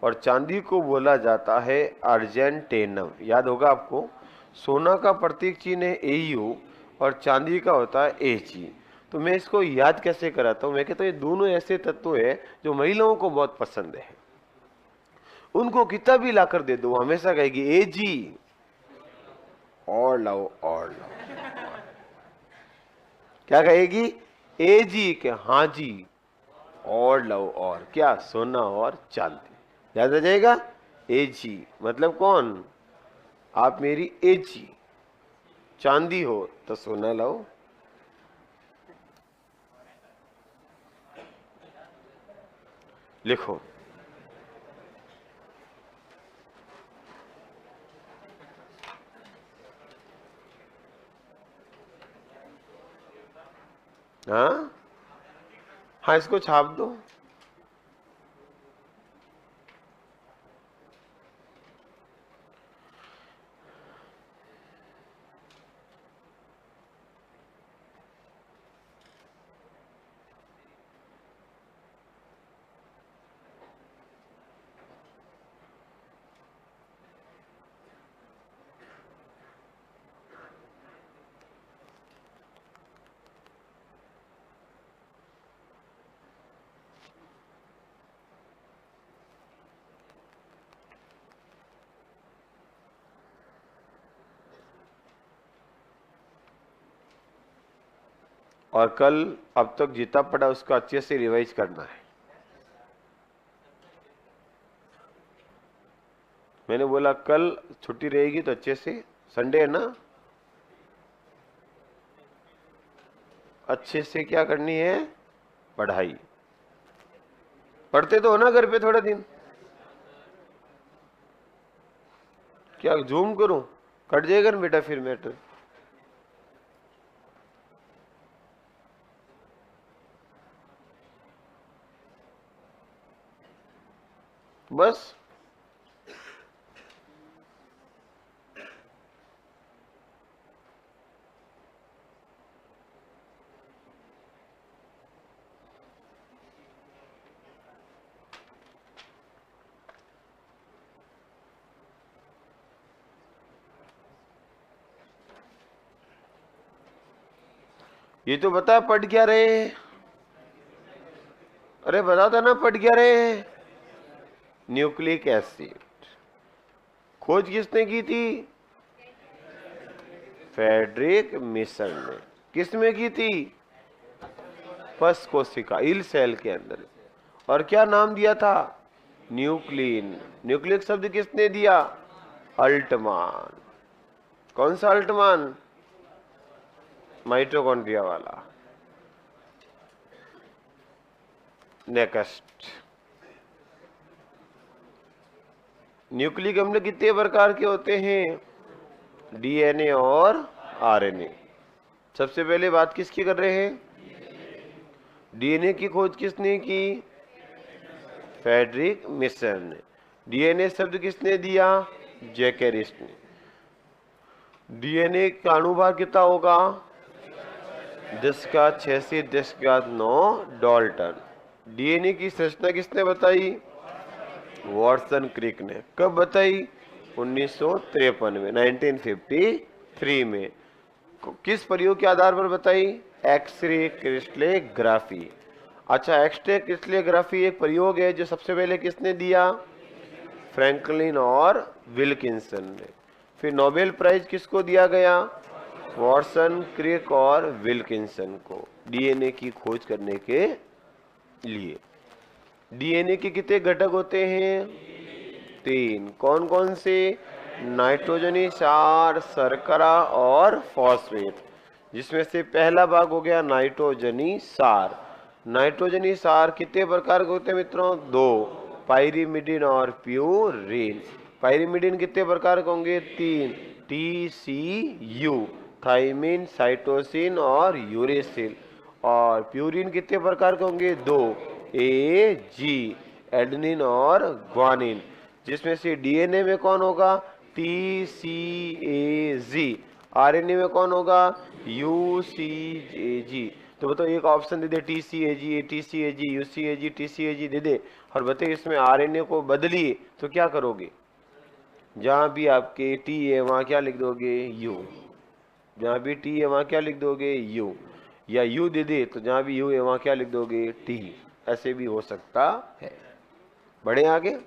और चांदी को बोला जाता है अर्जेंटेनम। याद होगा आपको। सोना का प्रतीक चिन्ह है AU और चांदी का होता है AG। तो मैं इसको याद कैसे कराता हूँ? मैं कहता हूँ ये दोनों ऐसे तत्व है जो महिलाओं को बहुत पसंद है। उनको कितना भी लाकर दे दो हमेशा कहेगी AG, और लाओ और लाओ। क्या कहेगी? AG के? हाँ जी, और लाओ। और क्या? सोना और चांदी। याद आ जाएगा। AG मतलब कौन? आप मेरी AG। चांदी हो तो सोना लाओ। लिखो हाँ हाँ, इसको छाप दो। और कल अब तक जितना पढ़ा उसको अच्छे से रिवाइज करना है। मैंने बोला कल छुट्टी रहेगी तो अच्छे से, संडे है ना, अच्छे से क्या करनी है, पढ़ाई। पढ़ते तो हो ना घर पे थोड़ा दिन? क्या जूम करूं? कट जाएगा ना बेटा फिर मैटर। बस ये तो बता पढ़ क्या रहे हैं? अरे बता था ना पढ़ क्या रहे हैं? Nucleic acid. खोज किसने की थी? फ्रेडरिक मिशन ने। किसमें की थी? फर्स्ट कोशिका इल सेल के अंदर। और क्या नाम दिया था? न्यूक्लिन। न्यूक्लिक शब्द किसने दिया? अल्टमान। कौन सा अल्टमान? माइटोकॉन्ड्रिया वाला। नेक्स्ट, न्यूक्लिक अम्ल कितने प्रकार के होते हैं? डीएनए और आरएनए। सबसे पहले बात किसकी कर रहे हैं? डीएनए की खोज किसने की? फ्रेडरिक मिशन ने। डीएनए शब्द किसने दिया? जैकेरिस ने। डीएनए का अणुभार कितना होगा? 10⁶ से 10⁹ डाल्टन। डीएनए की संरचना किसने बताई? वॉटसन क्रिक ने। कब बताई? 1953 में, 1953 में। किस प्रयोग के आधार पर बताई? X ray crystallography. अच्छा, एक्सरे क्रिस्टलोग्राफी एक प्रयोग है जो सबसे पहले किसने दिया? फ्रैंकलिन और विल्किंसन ने। फिर नोबेल प्राइज किसको दिया गया? वॉटसन क्रिक और विल्किंसन को, डीएनए की खोज करने के लिए। डीएनए के कितने घटक होते हैं? 3। कौन कौन से? नाइट्रोजनी क्षार, शर्करा और फॉस्फेट। जिसमें से पहला भाग हो गया नाइट्रोजनी क्षार। नाइट्रोजनी क्षार कितने प्रकार के होते हैं मित्रों? 2, पाइरीमिडीन और प्यूरिन। पाइरीमिडीन कितने प्रकार के होंगे? 3, TCU, थाइमिन, साइटोसिन और यूरेसिल। और प्यूरिन कितने प्रकार के होंगे? 2, AG, एडेनिन और ग्वानिन। जिसमें से डीएनए में कौन होगा? TCAG। आरएनए में कौन होगा? UCAG। तो बताओ एक ऑप्शन दे दे, TCAG, TCAG, UCAG, TCAG दे दे, और बताइए इसमें आरएनए को बदलिए तो क्या करोगे? जहां भी आपके T है वहां क्या लिख दोगे? U। जहां भी T है वहां क्या लिख दोगे? U। या U दे दे तो जहां भी U है वहां क्या लिख दोगे? T। ऐसे भी हो सकता है। बढ़े आगे।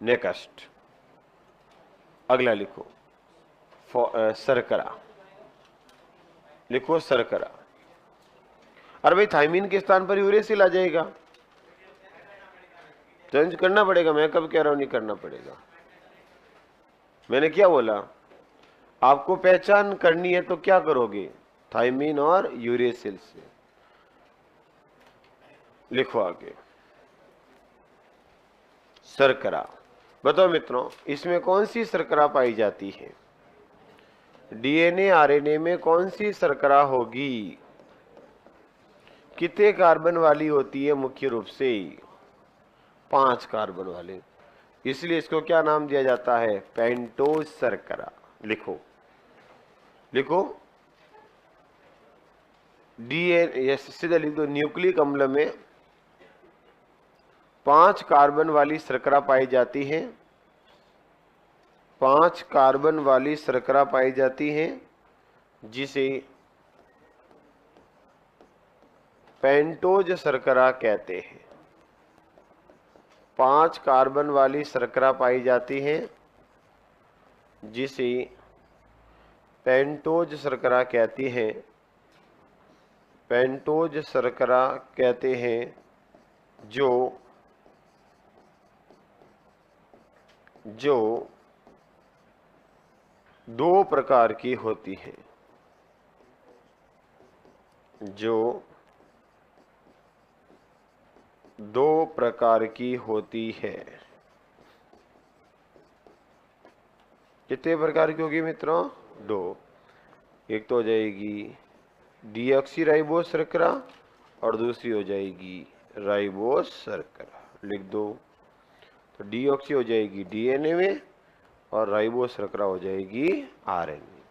नेक्स्ट, अगला लिखो शर्करा। लिखो शर्करा। अरे भाई थाइमिन के स्थान पर यूरेसिल आ जाएगा, चेंज करना पड़ेगा। मैं कब कह रहा हूं नहीं करना पड़ेगा? मैंने क्या बोला? आपको पहचान करनी है तो क्या करोगे? थाइमिन और यूरेसिल से। लिखो आगे शर्करा। बताओ मित्रों इसमें कौन सी शर्करा पाई जाती है? डीएनए आरएनए में कौन सी शर्करा होगी? कितने कार्बन वाली होती है? मुख्य रूप से 5 कार्बन वाले। इसलिए इसको क्या नाम दिया जाता है? पेंटोज शर्करा। लिखो लिखो डीएनए, सीधा लिख दो, न्यूक्लिक अम्ल में 5 कार्बन वाली शर्करा पाई जाती है। 5 कार्बन वाली शर्करा पाई जाती है जिसे पेंटोज शर्करा कहते हैं। 5 कार्बन वाली शर्करा पाई जाती है जिसे पेंटोज शर्करा कहती है। पेंटोज शर्करा कहते हैं जो दो प्रकार की होती है, जो दो प्रकार की होती है। कितने प्रकार की होगी मित्रों? दो। एक तो हो जाएगी डीऑक्सीराइबोस शर्करा और दूसरी हो जाएगी राइबोस शर्करा। लिख दो। तो डीऑक्सी हो जाएगी डीएनए में और राइबोस शर्करा हो जाएगी आरएनए।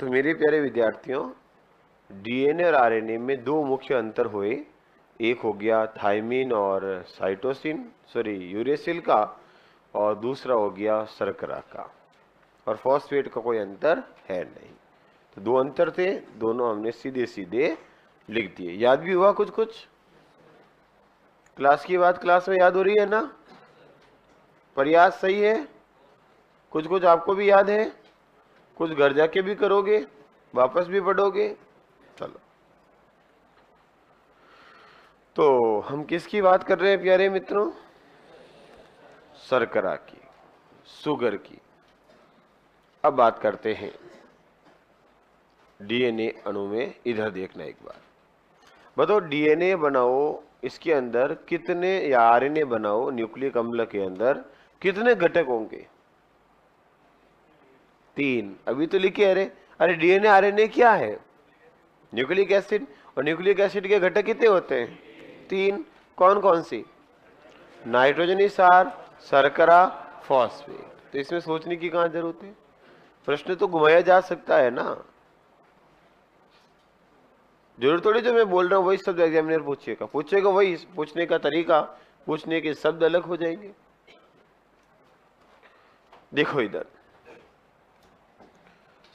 तो मेरे प्यारे विद्यार्थियों, डीएनए और आरएनए में दो मुख्य अंतर हुए। एक हो गया थायमिन और यूरेसिल का, और दूसरा हो गया शर्करा का। और फॉस्फेट का कोई अंतर है नहीं। तो दो अंतर थे, दोनों हमने सीधे सीधे लिख दिए। याद भी हुआ कुछ कुछ? क्लास की बात क्लास में याद हो रही है ना? प्रयास सही है? कुछ कुछ आपको भी याद है? कुछ घर जाके भी करोगे, वापस भी पढ़ोगे? चलो, तो हम किसकी बात कर रहे हैं प्यारे मित्रों? शर्करा की, शुगर की। अब बात करते हैं डीएनए अणु में। इधर देखना एक बार, बताओ डीएनए बनाओ, इसके अंदर कितने, या आरएनए बनाओ, न्यूक्लिक अम्ल के अंदर कितने घटक होंगे? 3। अभी तो लिखे अरे डीएनए आरएनए क्या है? Nucleic acid. और न्यूक्लिक एसिड के घटक कितने होते हैं? 3। कौन कौन सी? नाइट्रोजनी सार, शर्करा, फॉस्फेट। तो इसमें सोचने की कहां जरूरत है? प्रश्न तो घुमाया जा सकता है ना। जरूर थोड़ी जो मैं बोल रहा हूं वही शब्द एग्जामिनर पूछेगा वही पूछने का तरीका, पूछने के शब्द अलग हो जाएंगे। देखो इधर,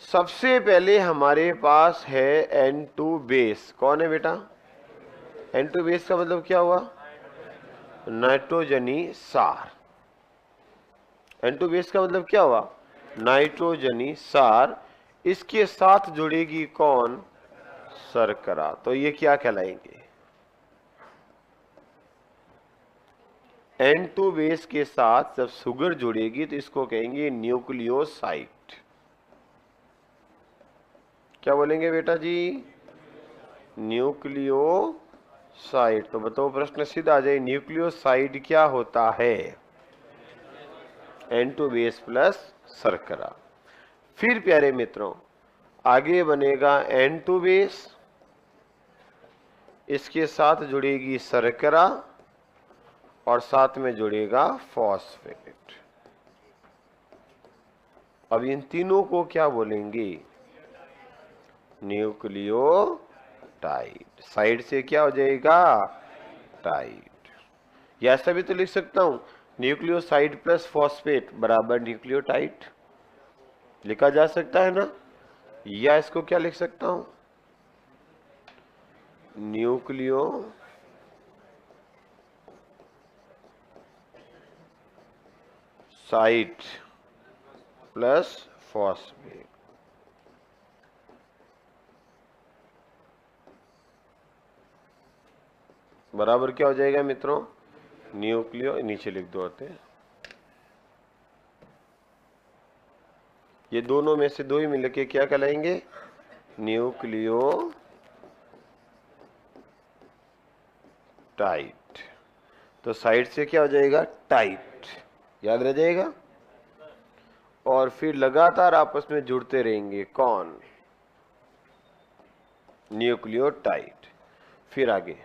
सबसे पहले हमारे पास है N2 बेस। कौन है बेटा? N2 बेस का मतलब क्या हुआ? नाइट्रोजनी सार। N2 बेस का मतलब क्या हुआ? नाइट्रोजनी सार। इसके साथ जुड़ेगी कौन? शर्करा। तो ये क्या कहलाएंगे? N2 बेस के साथ जब शुगर जुड़ेगी तो इसको कहेंगे न्यूक्लियोसाइड। क्या बोलेंगे बेटा जी? न्यूक्लियोसाइड। तो बताओ, प्रश्न सीधा आ जाए, न्यूक्लियोसाइड क्या होता है? N2 बेस प्लस शर्करा। फिर प्यारे मित्रों, आगे बनेगा N2 बेस, इसके साथ जुड़ेगी शर्करा और साथ में जुड़ेगा फॉस्फेट। अब इन तीनों को क्या बोलेंगे? न्यूक्लियोटाइड। साइड से क्या हो जाएगा? टाइड। या ऐसा भी तो लिख सकता हूं, न्यूक्लियोसाइड प्लस फॉस्फेट बराबर न्यूक्लियोटाइड। लिखा जा सकता है ना? या इसको क्या लिख सकता हूं? न्यूक्लियोसाइड प्लस फॉस्फेट बराबर क्या हो जाएगा मित्रों? न्यूक्लियो, नीचे लिख दो आते हैं। ये दोनों में से दो ही मिलके क्या कहलाएंगे? न्यूक्लियोटाइड। तो साइड से क्या हो जाएगा? टाइट। याद रह जाएगा। और फिर लगातार आपस में जुड़ते रहेंगे। कौन? न्यूक्लियोटाइड। फिर आगे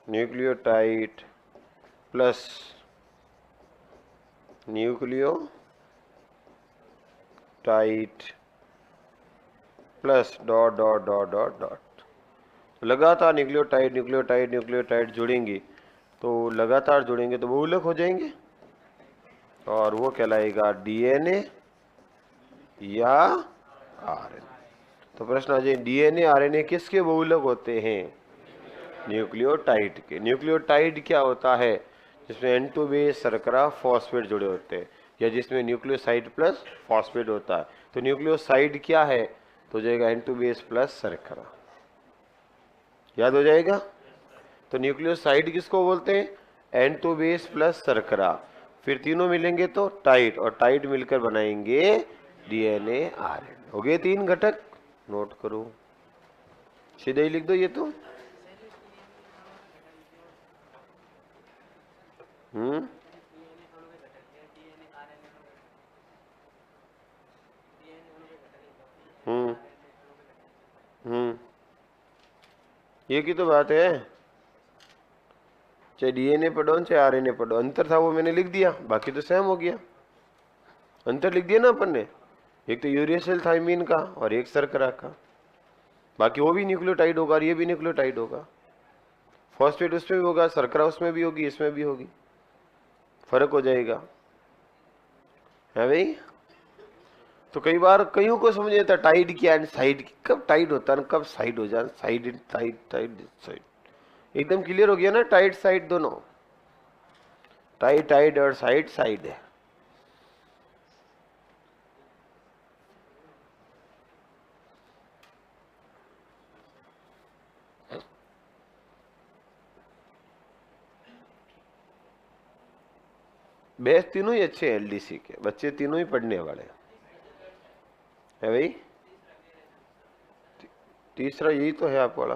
nucleotide plus nucleotide plus dot dot dot dot dot. लगातार न्यूक्लियोटाइड न्यूक्लियोटाइड न्यूक्लियोटाइड जुड़ेंगे, तो लगातार जुड़ेंगे तो बहुलक हो जाएंगे और वो कहलाएगा डीएनए या आरएनए। तो प्रश्न आ जाए डीएनए आरएनए किसके बहुलक होते हैं? न्यूक्लियोटाइड के। न्यूक्लियोटाइड क्या होता है? जिसमें N2 बेस शर्करा फॉस्फेट जुड़े होते हैं, या जिसमें न्यूक्लियोसाइड प्लस फॉस्फेट होता है। तो न्यूक्लियोसाइड क्या है? तो जाएगा N2 बेस प्लस शर्करा। याद हो जाएगा। तो न्यूक्लियोसाइड किसको बोलते हैं? N2 बेस प्लस शर्करा, फिर तीनों मिलेंगे तो टाइड, और टाइड मिलकर बनाएंगे डीएनए आरएनए। हो गए 3 घटक। नोट करो, सीधे ही लिख दो ये तो। हम्म हम्म हम्म ये की तो बात है। चाहे डीएनए पढ़ो चाहे आरएनए पढ़ो, अंतर था वो मैंने लिख दिया, बाकी तो सेम हो गया। अंतर लिख दिया ना अपन ने, एक तो यूरेसिल थाइमीन का और एक शर्करा का। बाकी वो भी न्यूक्लियोटाइड होगा और ये भी न्यूक्लियोटाइड होगा। फॉस्फेट उसमें भी होगा, शर्करा उसमें भी होगी, इसमें भी होगी, फर्क हो जाएगा, है भाई। तो कई बार कईयों को समझ नहीं आता टाइड क्या है, साइड कब टाइड होता है, कब साइड हो जाए। साइड टाइड टाइड साइड एकदम क्लियर हो गया ना, टाइड साइड दोनों। टाइड टाइड और साइड साइड है। बेस तीनों ही अच्छे हैं, एलडीसी के बच्चे तीनों ही पढ़ने वाले हैं, है भाई। तीसरा यही तो है आप वाला।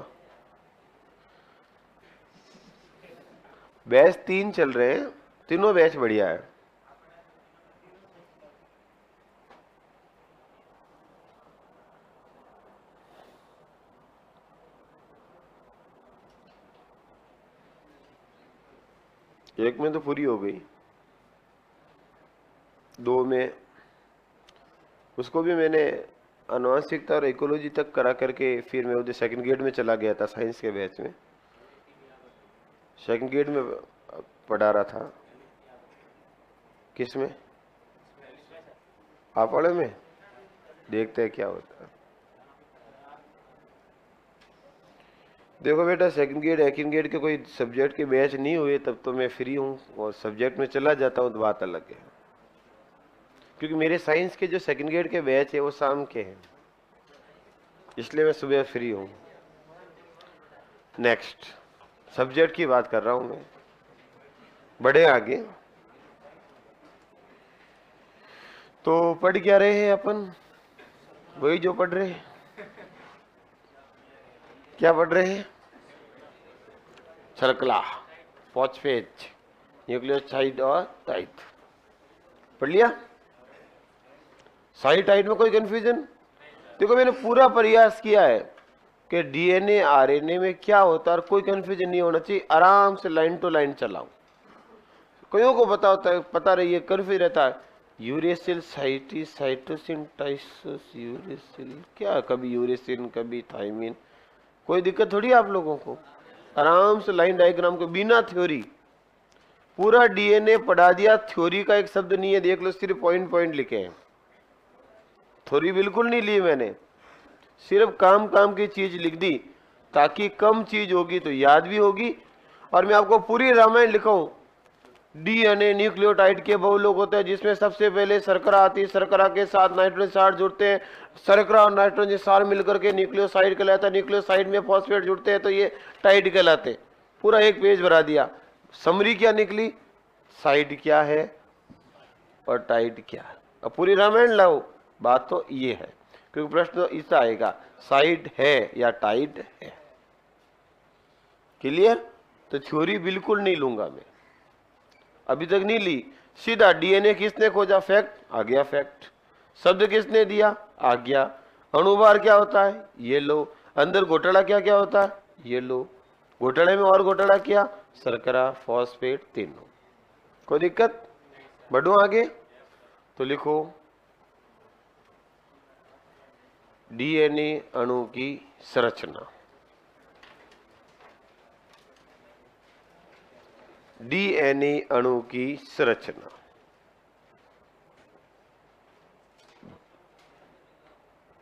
बैच 3 चल रहे हैं, तीनों बैच बढ़िया है। एक में तो पूरी हो गई, 2 में उसको भी मैंने आनुवंशिकता और इकोलॉजी तक करा करके फिर मैं उधर सेकंड ग्रेड में चला गया था, साइंस के बैच में। सेकंड ग्रेड में पढ़ा रहा था। किस में? आप वाले में। देखते हैं क्या होता है। देखो बेटा, सेकंड ग्रेड सेकंड ग्रेड के कोई सब्जेक्ट के बैच नहीं हुए तब तो मैं फ्री हूँ, और सब्जेक्ट में चला जाता हूँ तो बात अलग है। क्योंकि मेरे साइंस के जो सेकंड ग्रेड के बैच है वो शाम के हैं, इसलिए मैं सुबह फ्री हूँ। नेक्स्ट सब्जेक्ट की बात कर रहा हूँ मैं, बढ़े आगे। तो पढ़ क्या रहे हैं अपन? वही जो पढ़ रहे हैं। क्या पढ़ रहे हैं? शर्करा, फॉस्फेट, न्यूक्लियोसाइड और टाइड। पढ़ लिया? साइड टाइड में कोई कंफ्यूजन? देखो मैंने पूरा प्रयास किया है कि डीएनए आरएनए में क्या होता है और कोई कंफ्यूजन नहीं होना चाहिए, आराम से लाइन टू लाइन चलाओ। कईयों को पता होता है, पता रही है, कंफ्यूज रहता है। यूरेसिल साइटी साइटोसिन टाइसोस यूरेसिल, क्या कभी यूरेसिन कभी थाइमिन, कोई दिक्कत थोड़ी है आप लोगों को। आराम से लाइन डायग्राम को बिना थ्योरी पूरा डीएनए पढ़ा दिया। थ्योरी का एक शब्द नहीं है, देख लो, सिर्फ पॉइंट पॉइंट लिखे हैं। थ्योरी बिल्कुल नहीं ली मैंने, सिर्फ काम काम की चीज लिख दी, ताकि कम चीज होगी तो याद भी होगी। और मैं आपको पूरी रामायण लिखाऊं। डीएनए न्यूक्लियोटाइड के बहुलक होते हैं, जिसमें सबसे पहले शर्करा आती है, शर्करा के साथ नाइट्रोजन सार जुड़ते हैं, शर्करा और नाइट्रोजन सार मिलकर के न्यूक्लियोसाइड कहलाता है, न्यूक्लियोसाइड में फॉस्फेट जुड़ते हैं तो ये टाइड कहलाते हैं। पूरा एक पेज भरा दिया। समरी क्या निकली? साइड क्या है और टाइड क्या है। अब पूरी रामायण लाओ, बात तो ये है, क्योंकि प्रश्न तो इससे आएगा, साइड है या टाइड है। क्लियर? तो थ्योरी बिल्कुल नहीं लूंगा मैं, अभी तक नहीं ली। सीधा डीएनए किसने खोजा? फैक्ट, आ गया फैक्ट। शब्द किसने दिया? आ गया। अणुभार क्या होता है? ये लो। अंदर घोटाला क्या क्या होता है? ये लो। घोटाले में और घोटाला क्या? शर्करा, फॉस्फेट, तीनों। कोई दिक्कत? बढ़ो आगे। तो लिखो डीएनए अणु की संरचना। डीएनए अणु की संरचना।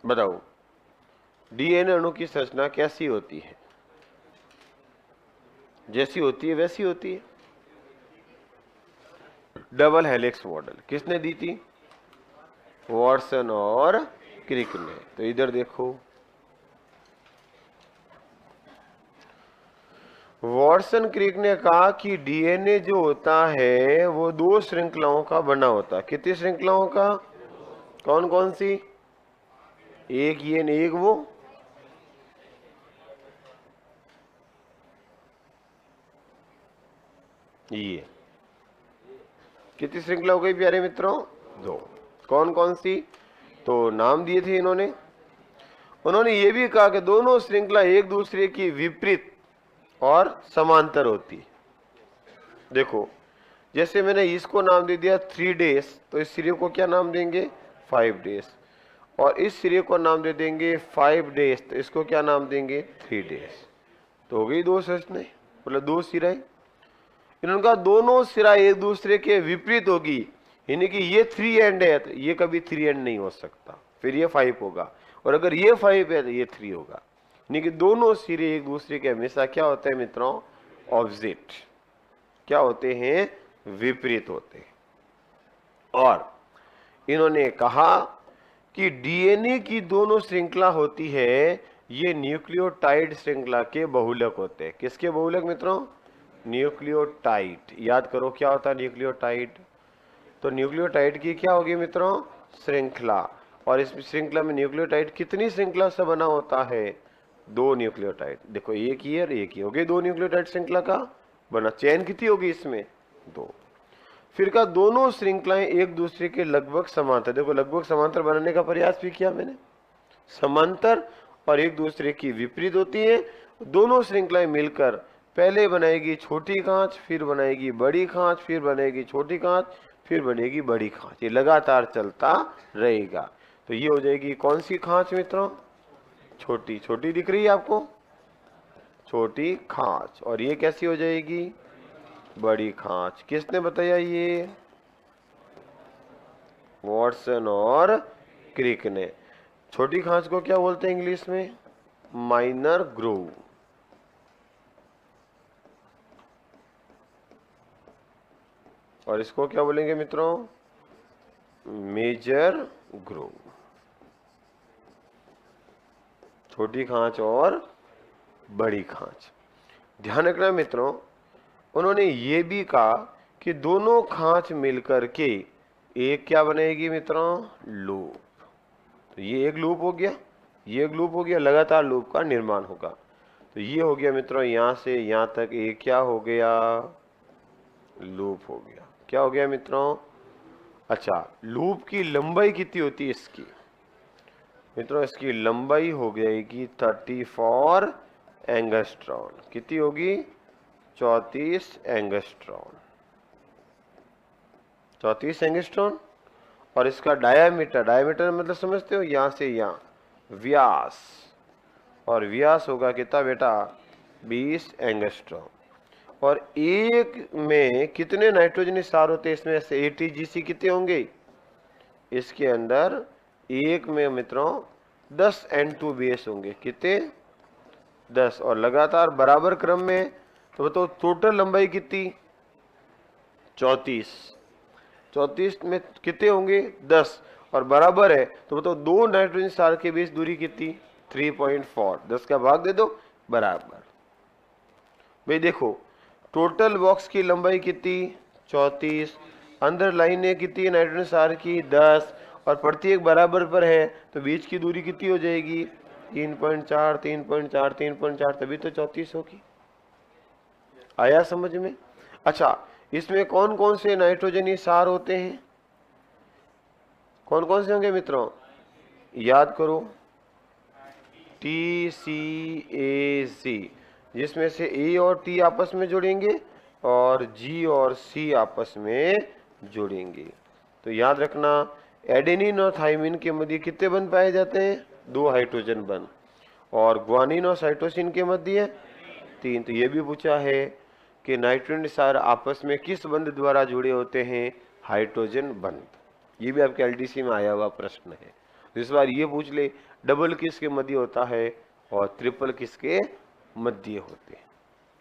बताओ, डीएनए अणु की संरचना कैसी होती है? जैसी होती है वैसी होती है। डबल हेलिक्स मॉडल किसने दी थी? वॉटसन और क्रिक ने। तो इधर देखो, वॉटसन क्रिक ने कहा कि डीएनए जो होता है वो 2 श्रृंखलाओं का बना होता है। कितनी श्रृंखलाओं का? कौन कौन सी? एक ये न एक वो। ये कितनी श्रृंखला हो गई प्यारे मित्रों? 2। कौन कौन सी? तो नाम दिए थे इन्होंने। उन्होंने ये भी कहा कि दोनों श्रृंखला एक दूसरे की विपरीत और समांतर होती है। देखो, जैसे मैंने इसको नाम दे दिया 3 डेज, तो इस सिरे को क्या नाम देंगे? 5 डेज। और इस सिरे को नाम दे देंगे 5 डेज, तो इसको क्या नाम देंगे? 3 डेज। तो हो गई 2 संरचनाएं, मतलब 2 सिराएं। इन्होंने कहा दोनों सिरा एक दूसरे के विपरीत होगी, यानी कि ये 3 एंड है तो ये कभी 3 एंड नहीं हो सकता, फिर ये 5 होगा। और अगर ये 5 है तो ये 3 होगा, यानी कि दोनों सिरे एक दूसरे के हमेशा क्या होते हैं मित्रों? ऑपोजिट। क्या होते हैं? विपरीत होते हैं। और इन्होंने कहा कि डीएनए की दोनों श्रृंखला होती है, ये न्यूक्लियोटाइड श्रृंखला के बहुलक होते हैं। किसके बहुलक मित्रों? न्यूक्लियोटाइड। याद करो क्या होता है न्यूक्लियोटाइड? तो न्यूक्लियोटाइड की क्या होगी मित्रों? श्रृंखला। और इस श्रृंखला में न्यूक्लियोटाइड कितनी श्रृंखला से बना होता है? 2 न्यूक्लियोटाइड। देखो एक ही और एक ही हो गई 2 न्यूक्लियोटाइड श्रृंखला का बना। चेन कितनी होगी इसमें? 2। फिर का दोनों श्रृंखलाएं एक दूसरे के लगभग समांतर। देखो लगभग समांतर बनाने का प्रयास भी किया मैंने। समांतर और एक दूसरे की विपरीत होती है। दोनों श्रृंखलाएं मिलकर पहले बनाएगी छोटी खांच, फिर बनाएगी बड़ी खांच, फिर बनेगी छोटी खांच, फिर बनेगी बड़ी खांच। ये लगातार चलता रहेगा। तो ये हो जाएगी कौन सी खांच मित्रों? छोटी। छोटी दिख रही है आपको? छोटी खांच। और ये कैसी हो जाएगी? बड़ी खांच। किसने बताया ये? वॉटसन और क्रिक ने। छोटी खांच को क्या बोलते हैं इंग्लिश में? Minor groove. और इसको क्या बोलेंगे मित्रों? Major groove. छोटी खांच और बड़ी खांच। ध्यान रखना मित्रों, उन्होंने ये भी कहा कि दोनों खांच मिलकर के एक क्या बनेगी मित्रों? लूप। तो ये एक लूप हो गया, ये एक लूप हो गया, लगातार लूप का निर्माण होगा। तो ये हो गया मित्रों यहां से यहां तक एक क्या हो गया? लूप हो गया। क्या हो गया मित्रों? अच्छा, लूप की लंबाई कितनी होती है इसकी? मित्रों इसकी लंबाई हो जाएगी 34 एंगस्ट्रॉन। कितनी होगी? 34 एंगस्ट्रॉन। 34 एंगस्ट्रॉन। और इसका डायामीटर, डायामीटर मतलब समझते हो? यहां से यहां व्यास, और व्यास होगा कितना बेटा? 20 एंगस्ट्रॉन। और एक में कितने नाइट्रोजनी सार होते हैं? इसमें से एटीजीसी कितने होंगे इसके अंदर? एक में मित्रों 10 N2 बेस होंगे। कितने? 10। और लगातार बराबर क्रम में। तो बताओ टोटल लंबाई कितनी? 34। 34 में कितने होंगे? 10। और बराबर है तो बताओ 2 नाइट्रोजन सार के बीच दूरी कितनी? 3.4। 10 का भाग दे दो, बराबर। भाई देखो टोटल बॉक्स की लंबाई कितनी? 34। अंदर लाइनें कितनी नाइट्रोजन सार की? 10। और प्रत्येक बराबर पर है तो बीच की दूरी कितनी हो जाएगी? 3.4 3.4 3.4, तभी तो 34 होगी। आया समझ में? अच्छा, इसमें कौन कौन से नाइट्रोजनी सार होते हैं? कौन कौन से होंगे मित्रों? याद करो। TCAC, जिसमें से A और T आपस में जुड़ेंगे और G और C आपस में जुड़ेंगे। तो याद रखना, एडेनिन और थाइमिन के मध्य कितने बंध पाए जाते हैं? 2 हाइड्रोजन बंध। और ग्वानिन और साइटोसिन के मध्य 3। तो ये भी पूछा है कि नाइट्रोजन सार आपस में किस बंध द्वारा जुड़े होते हैं? हाइड्रोजन बंध। ये भी आपके एलडीसी में आया हुआ प्रश्न है। इस बार ये पूछ ले डबल किसके मध्य होता है और ट्रिपल किसके मध्य होते हैं।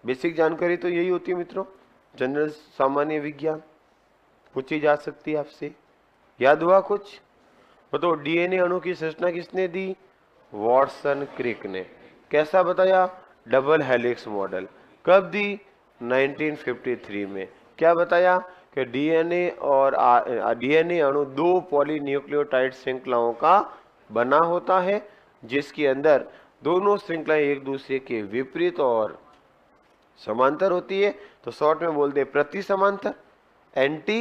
बेसिक जानकारी तो यही होती है मित्रों, जनरल सामान्य विज्ञान पूछी जा सकती है आपसे। याद हुआ कुछ? बताओ, डीएनए अणु की संरचना किसने दी? वॉटसन क्रिक ने। कैसा बताया? Double helix model. कब दी? 1953 में। क्या बताया कि डीएनए और डीएनए अणु दो पॉलीन्यूक्लियोटाइड श्रृंखलाओं का बना होता है, जिसके अंदर दोनों श्रृंखलाएं एक दूसरे के विपरीत और समांतर होती है। तो शॉर्ट में बोल दे प्रति समांतर। एंटी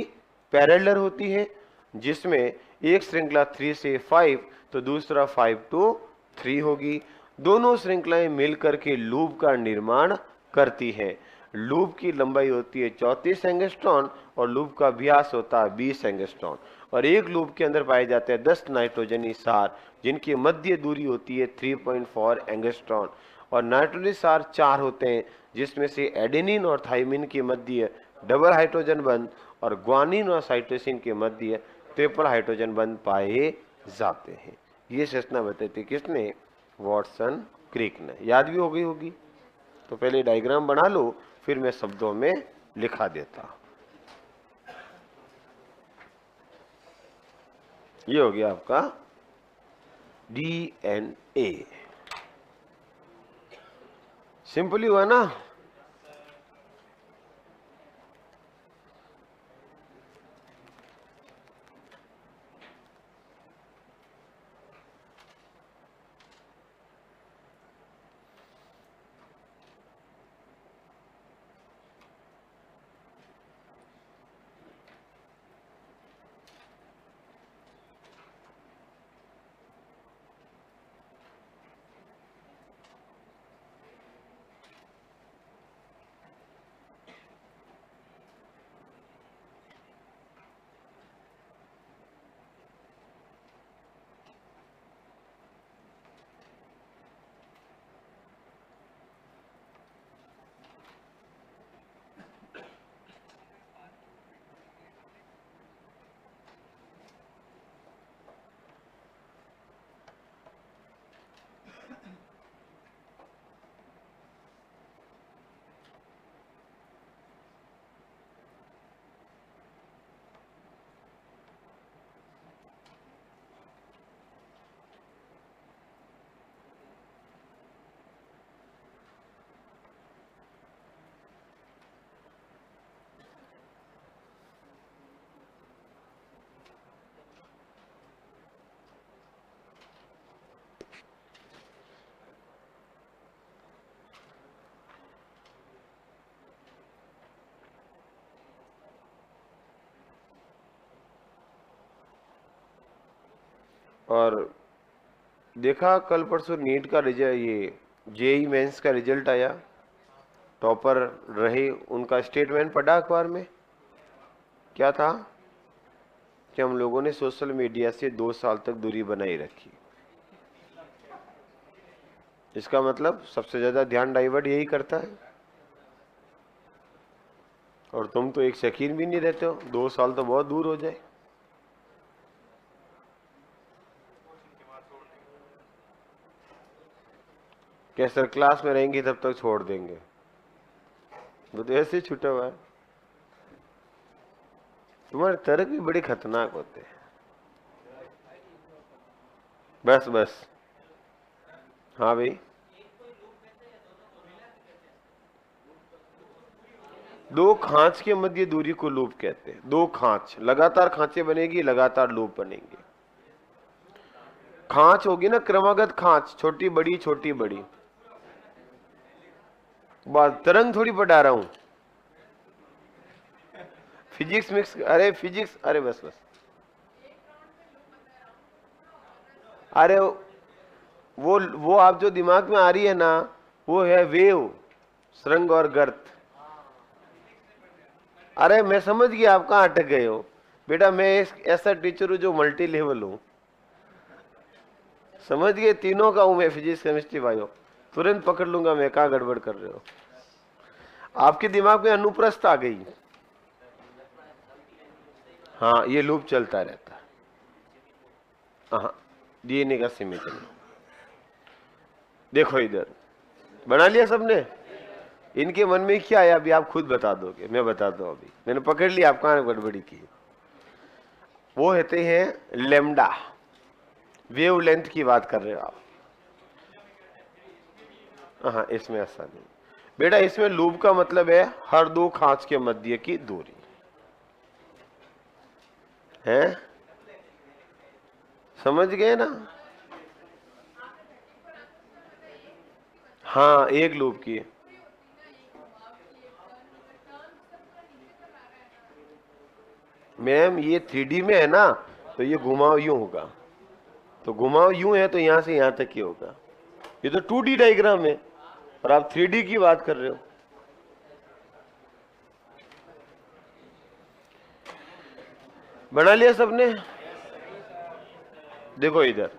पैरेलल होती है, जिसमें एक श्रृंखला 3 से 5 तो दूसरा 5 to 3 होगी। दोनों श्रृंखलाएं मिलकर के लूप का निर्माण करती हैं। लूप की लंबाई होती है 34 एंगस्ट्रॉन और लूप का व्यास होता है 20 एंगस्ट्रॉन। और एक लूप के अंदर पाए जाते हैं 10 नाइट्रोजनी सार, जिनकी मध्य दूरी होती है 3.4 एंगस्ट्रॉन। और नाइट्रोजनी सार 4 होते हैं, जिसमें से एडेनिन और थाइमिन के मध्य डबल हाइड्रोजन बंध और ग्वानिन और साइटोसिन के मध्य ट्रिपल हाइड्रोजन बंध पाए जाते हैं। ये संरचना बताई थी किसने? वॉटसन क्रिक ने। याद भी हो गई होगी। तो पहले डायग्राम बना लो, फिर मैं शब्दों में लिखा देता। ये हो गया आपका डीएनए। सिंपल ही हुआ ना? और देखा कल परसों नीट का रिजल्ट, ये जेई मेंस का रिजल्ट आया, टॉपर रहे उनका स्टेटमेंट पढ़ा अखबार में। क्या था कि हम लोगों ने सोशल मीडिया से 2 साल तक दूरी बनाई रखी। इसका मतलब सबसे ज्यादा ध्यान डाइवर्ट यही करता है। और तुम तो एक सेकंड भी नहीं रहते हो, 2 साल तो बहुत दूर हो जाए। कैसे क्लास में रहेंगी तब तक छोड़ देंगे, वो तो ऐसे छूटा हुआ है। तुम्हारे तर्क भी बड़े खतरनाक होते हैं। बस बस, हाँ भाई, दो खांच के मध्य दूरी को लूप कहते हैं। दो खांच, लगातार खांचे बनेगी, लगातार लूप बनेंगे। खांच होगी ना क्रमागत खांच, छोटी बड़ी छोटी बड़ी। बात तरंग थोड़ी पढ़ा रहा हूं, फिजिक्स मिक्स, अरे फिजिक्स, अरे बस बस, अरे वो आप जो दिमाग में आ रही है ना, वो है वेव, सुरंग और गर्त। अरे मैं समझ गया आप कहाँ अटक गए हो बेटा। मैं ऐसा टीचर हूं जो मल्टी लेवल हूं, समझ गए? तीनों का हूं मैं, फिजिक्स केमिस्ट्री बायो। तुरंत पकड़ लूंगा मैं कहाँ गड़बड़ कर रहे हो। आपके दिमाग में अनुप्रस्थ आ गई। हाँ, ये लूप चलता रहता है। हाँ, डीएनए का सिमिट्री। देखो इधर बना लिया सबने। इनके मन में क्या आया अभी आप खुद बता दोगे, मैं बताता हूं। अभी मैंने पकड़ लिया आप कहां गड़बड़ी की। वो कहते हैं लेमडा, वेवलेंथ की बात कर रहे हो आप। हाँ इसमें ऐसा नहीं बेटा, इसमें लूप का मतलब है हर दो खांच के मध्य की दूरी है, समझ गए ना। हाँ एक लूप की। मैम ये 3D में है ना, तो ये घुमाव यूं होगा, तो घुमाव यूं है तो यहां से यहां तक ही होगा। ये तो 2D डायग्राम है और आप 3D की बात कर रहे हो। बना लिया सबने। देखो इधर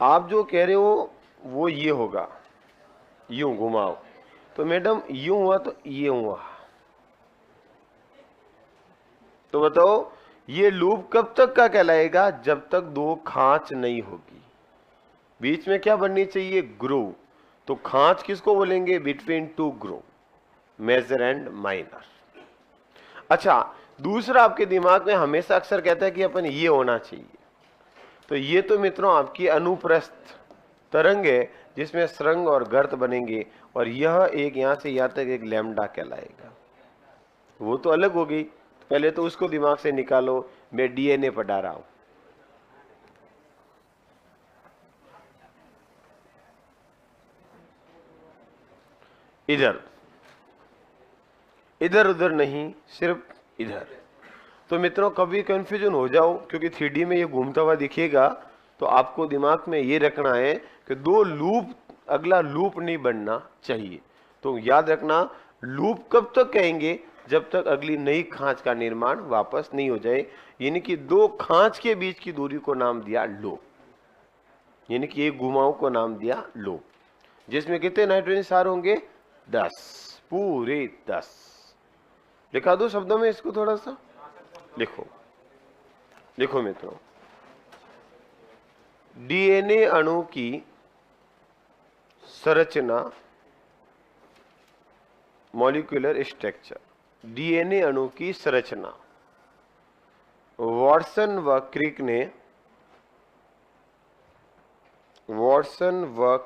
आप जो कह रहे हो वो ये होगा, यूं घुमाओ, तो मैडम यूं हुआ तो ये हुआ। तो बताओ ये लूप कब तक का कहलाएगा, जब तक दो खांच नहीं होगी। बीच में क्या बननी चाहिए, ग्रूव। तो खांच किसको बोलेंगे, between two groove, major and minor. अच्छा दूसरा आपके दिमाग में हमेशा अक्सर कहता है कि अपन ये होना चाहिए, तो ये तो मित्रों आपकी अनुप्रस्थ तरंग है जिसमें सुरंग और गर्त बनेंगे, और यह एक यहां से यहां तक एक लैम्डा कहलाएगा। वो तो अलग हो गई, पहले तो उसको दिमाग से निकालो। मैं डीएनए पढ़ा रहा हूं। इधर इधर उधर नहीं, सिर्फ इधर। तो मित्रों कभी कंफ्यूजन हो जाओ, क्योंकि 3D में ये घूमता हुआ दिखेगा, तो आपको दिमाग में ये रखना है कि दो लूप, अगला लूप नहीं बनना चाहिए। तो याद रखना लूप कब तक कहेंगे, जब तक अगली नई खांच का निर्माण वापस नहीं हो जाए, यानी कि दो खांच के बीच की दूरी को नाम दिया लूप, यानी कि एक घुमाव को नाम दिया लूप। जिसमें कितने नाइट्रोजन सार होंगे, 10, पूरे 10। लिखा दो शब्दों में इसको, थोड़ा सा लिखो। देखो मित्रों, डीएनए अणु की संरचना, मॉलिक्यूलर स्ट्रक्चर, डीएनए अणु की संरचना वॉटसन व क्रिक ने वॉटसन व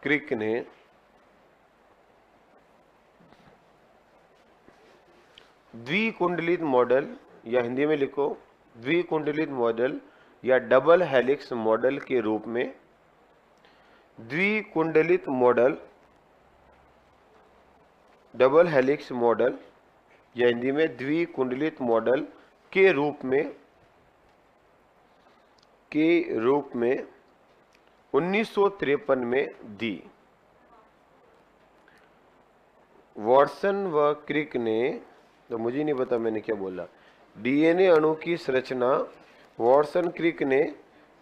क्रिक ने द्विकुंडलित मॉडल, या हिंदी में लिखो द्विकुंडलित मॉडल या डबल हेलिक्स मॉडल के रूप में, द्विकुंडलित मॉडल, डबल हेलिक्स मॉडल या हिंदी में द्विकुंडलित मॉडल के रूप में 1953 में दी। वॉटसन व क्रिक ने, तो मुझे नहीं पता मैंने क्या बोला, डीएनए अणु की संरचना वॉटसन क्रिक ने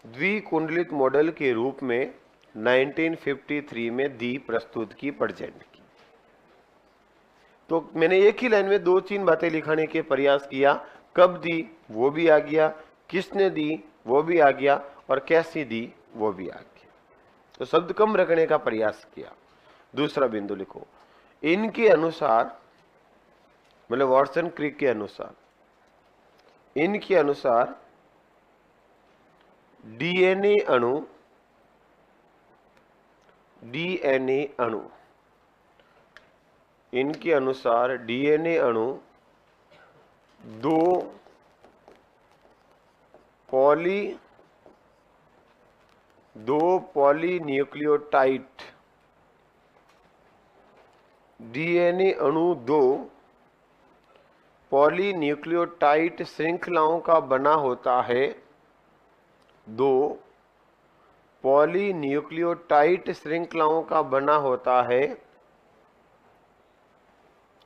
द्विकुंडलित मॉडल के रूप में 1953 में दी, प्रस्तुत की, प्रेजेंट की। तो मैंने एक ही लाइन में 2-3 बातें लिखाने के प्रयास किया। कब दी वो भी आ गया, किसने दी वो भी आ गया, और कैसी दी वो भी आ गया। तो शब्द कम रखने का प्रयास किया। दूसरा बिंदु लिखो, इनके अनुसार, मतलब वॉटसन क्रिक के अनुसार, इनके अनुसार डीएनए अणु, इनके अनुसार डीएनए अणु दो पॉलीन्यूक्लियोटाइड, डीएनए अणु दो पॉलीन्यूक्लियोटाइड श्रृंखलाओं का बना होता है, दो पॉलीन्यूक्लियोटाइड श्रृंखलाओं का बना होता है,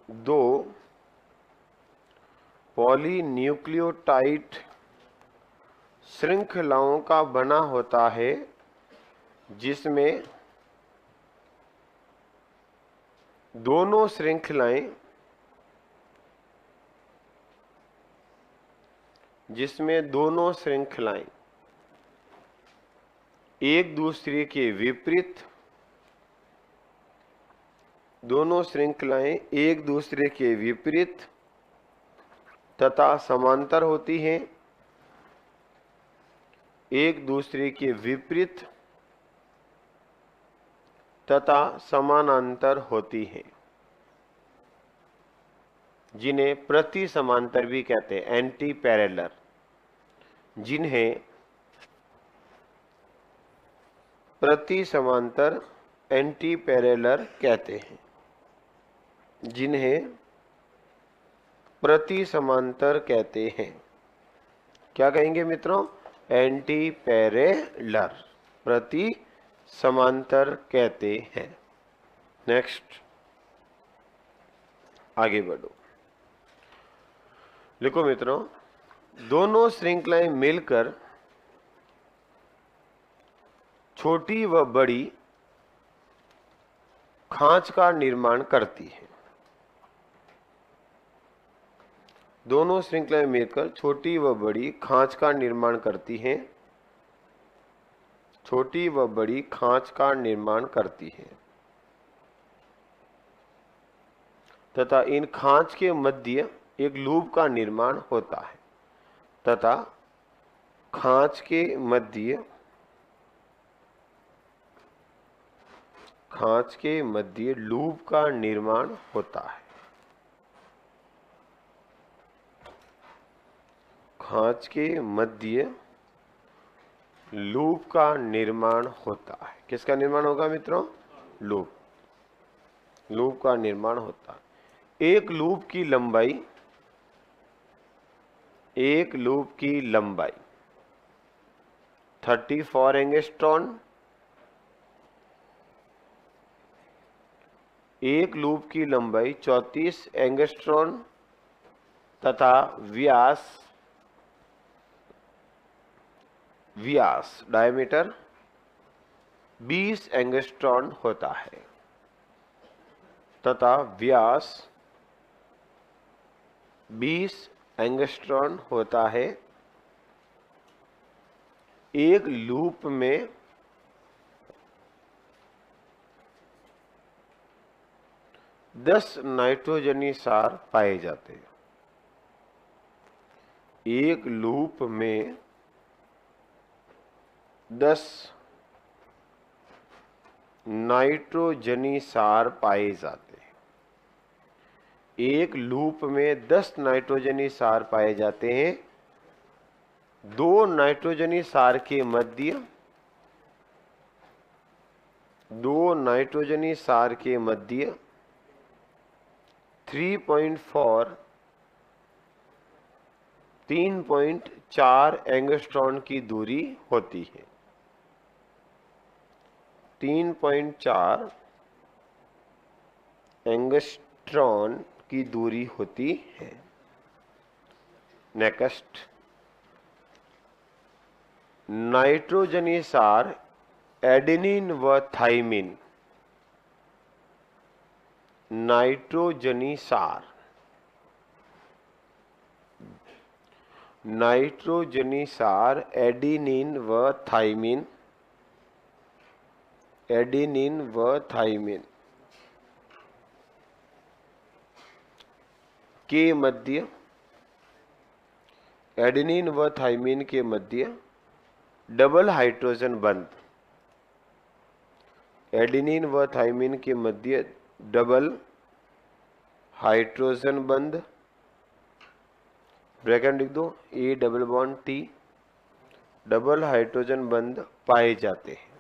दो पॉलीन्यूक्लियोटाइड श्रृंखलाओं का बना होता है, जिसमें दोनों श्रृंखलाएं जिसमें दोनों श्रृंखलाएं एक दूसरे के विपरीत, दोनों श्रृंखलाएं एक दूसरे के विपरीत तथा समांतर होती हैं, एक दूसरे के विपरीत तथा समानांतर होती हैं, जिन्हें प्रति समांतर भी कहते हैं, एंटी पैरेलल, जिन्हें प्रति समांतर एंटी पैरेलल कहते हैं, जिन्हें प्रति समांतर कहते हैं। क्या कहेंगे मित्रों? एंटी पैरेलल, प्रति समांतर कहते हैं। नेक्स्ट, आगे बढ़ो। लिखो मित्रों, दोनों श्रृंखलाएं मिलकर छोटी व बड़ी खांच का निर्माण करती है। दोनों श्रृंखलाएं मिलकर छोटी व बड़ी खांच का निर्माण करती हैं, छोटी व बड़ी खांच का निर्माण करती है तथा इन खांच के मध्य एक लूप का निर्माण होता है, तथा खांच के मध्य लूप का निर्माण होता है। खांच के मध्य लूप का निर्माण होता है। किसका निर्माण होगा मित्रों? लूप का निर्माण होता है। एक लूप की लंबाई 34 एंगस्ट्रॉन, एक लूप की लंबाई 34 एंगस्ट्रॉन तथा व्यास डायमीटर 20 एंगस्ट्रॉन होता है, तथा व्यास 20 एंगस्ट्रॉन होता है। एक लूप में 10 नाइट्रोजनी सार पाए जाते हैं। एक लूप में 10 नाइट्रोजनी सार पाए जाते हैं। एक लूप में 10 नाइट्रोजनी सार पाए जाते हैं। दो नाइट्रोजनी सार के मध्य 3.4 एंगस्ट्रॉन की दूरी होती है। 3.4 एंगस्ट्रॉन की दूरी होती है। नेक्स्ट, नाइट्रोजनी सार एडेनिन व थाइमिन। नाइट्रोजनी सार एडेनिन व थाइमिन के मध्य, एडेनिन व थाइमिन के मध्य डबल हाइड्रोजन बंध, एडेनिन व थाइमिन के मध्य डबल हाइड्रोजन बंध, ब्रैकेट लिख दो, A double Bond tea, double hydrogen बंध पाए जाते हैं।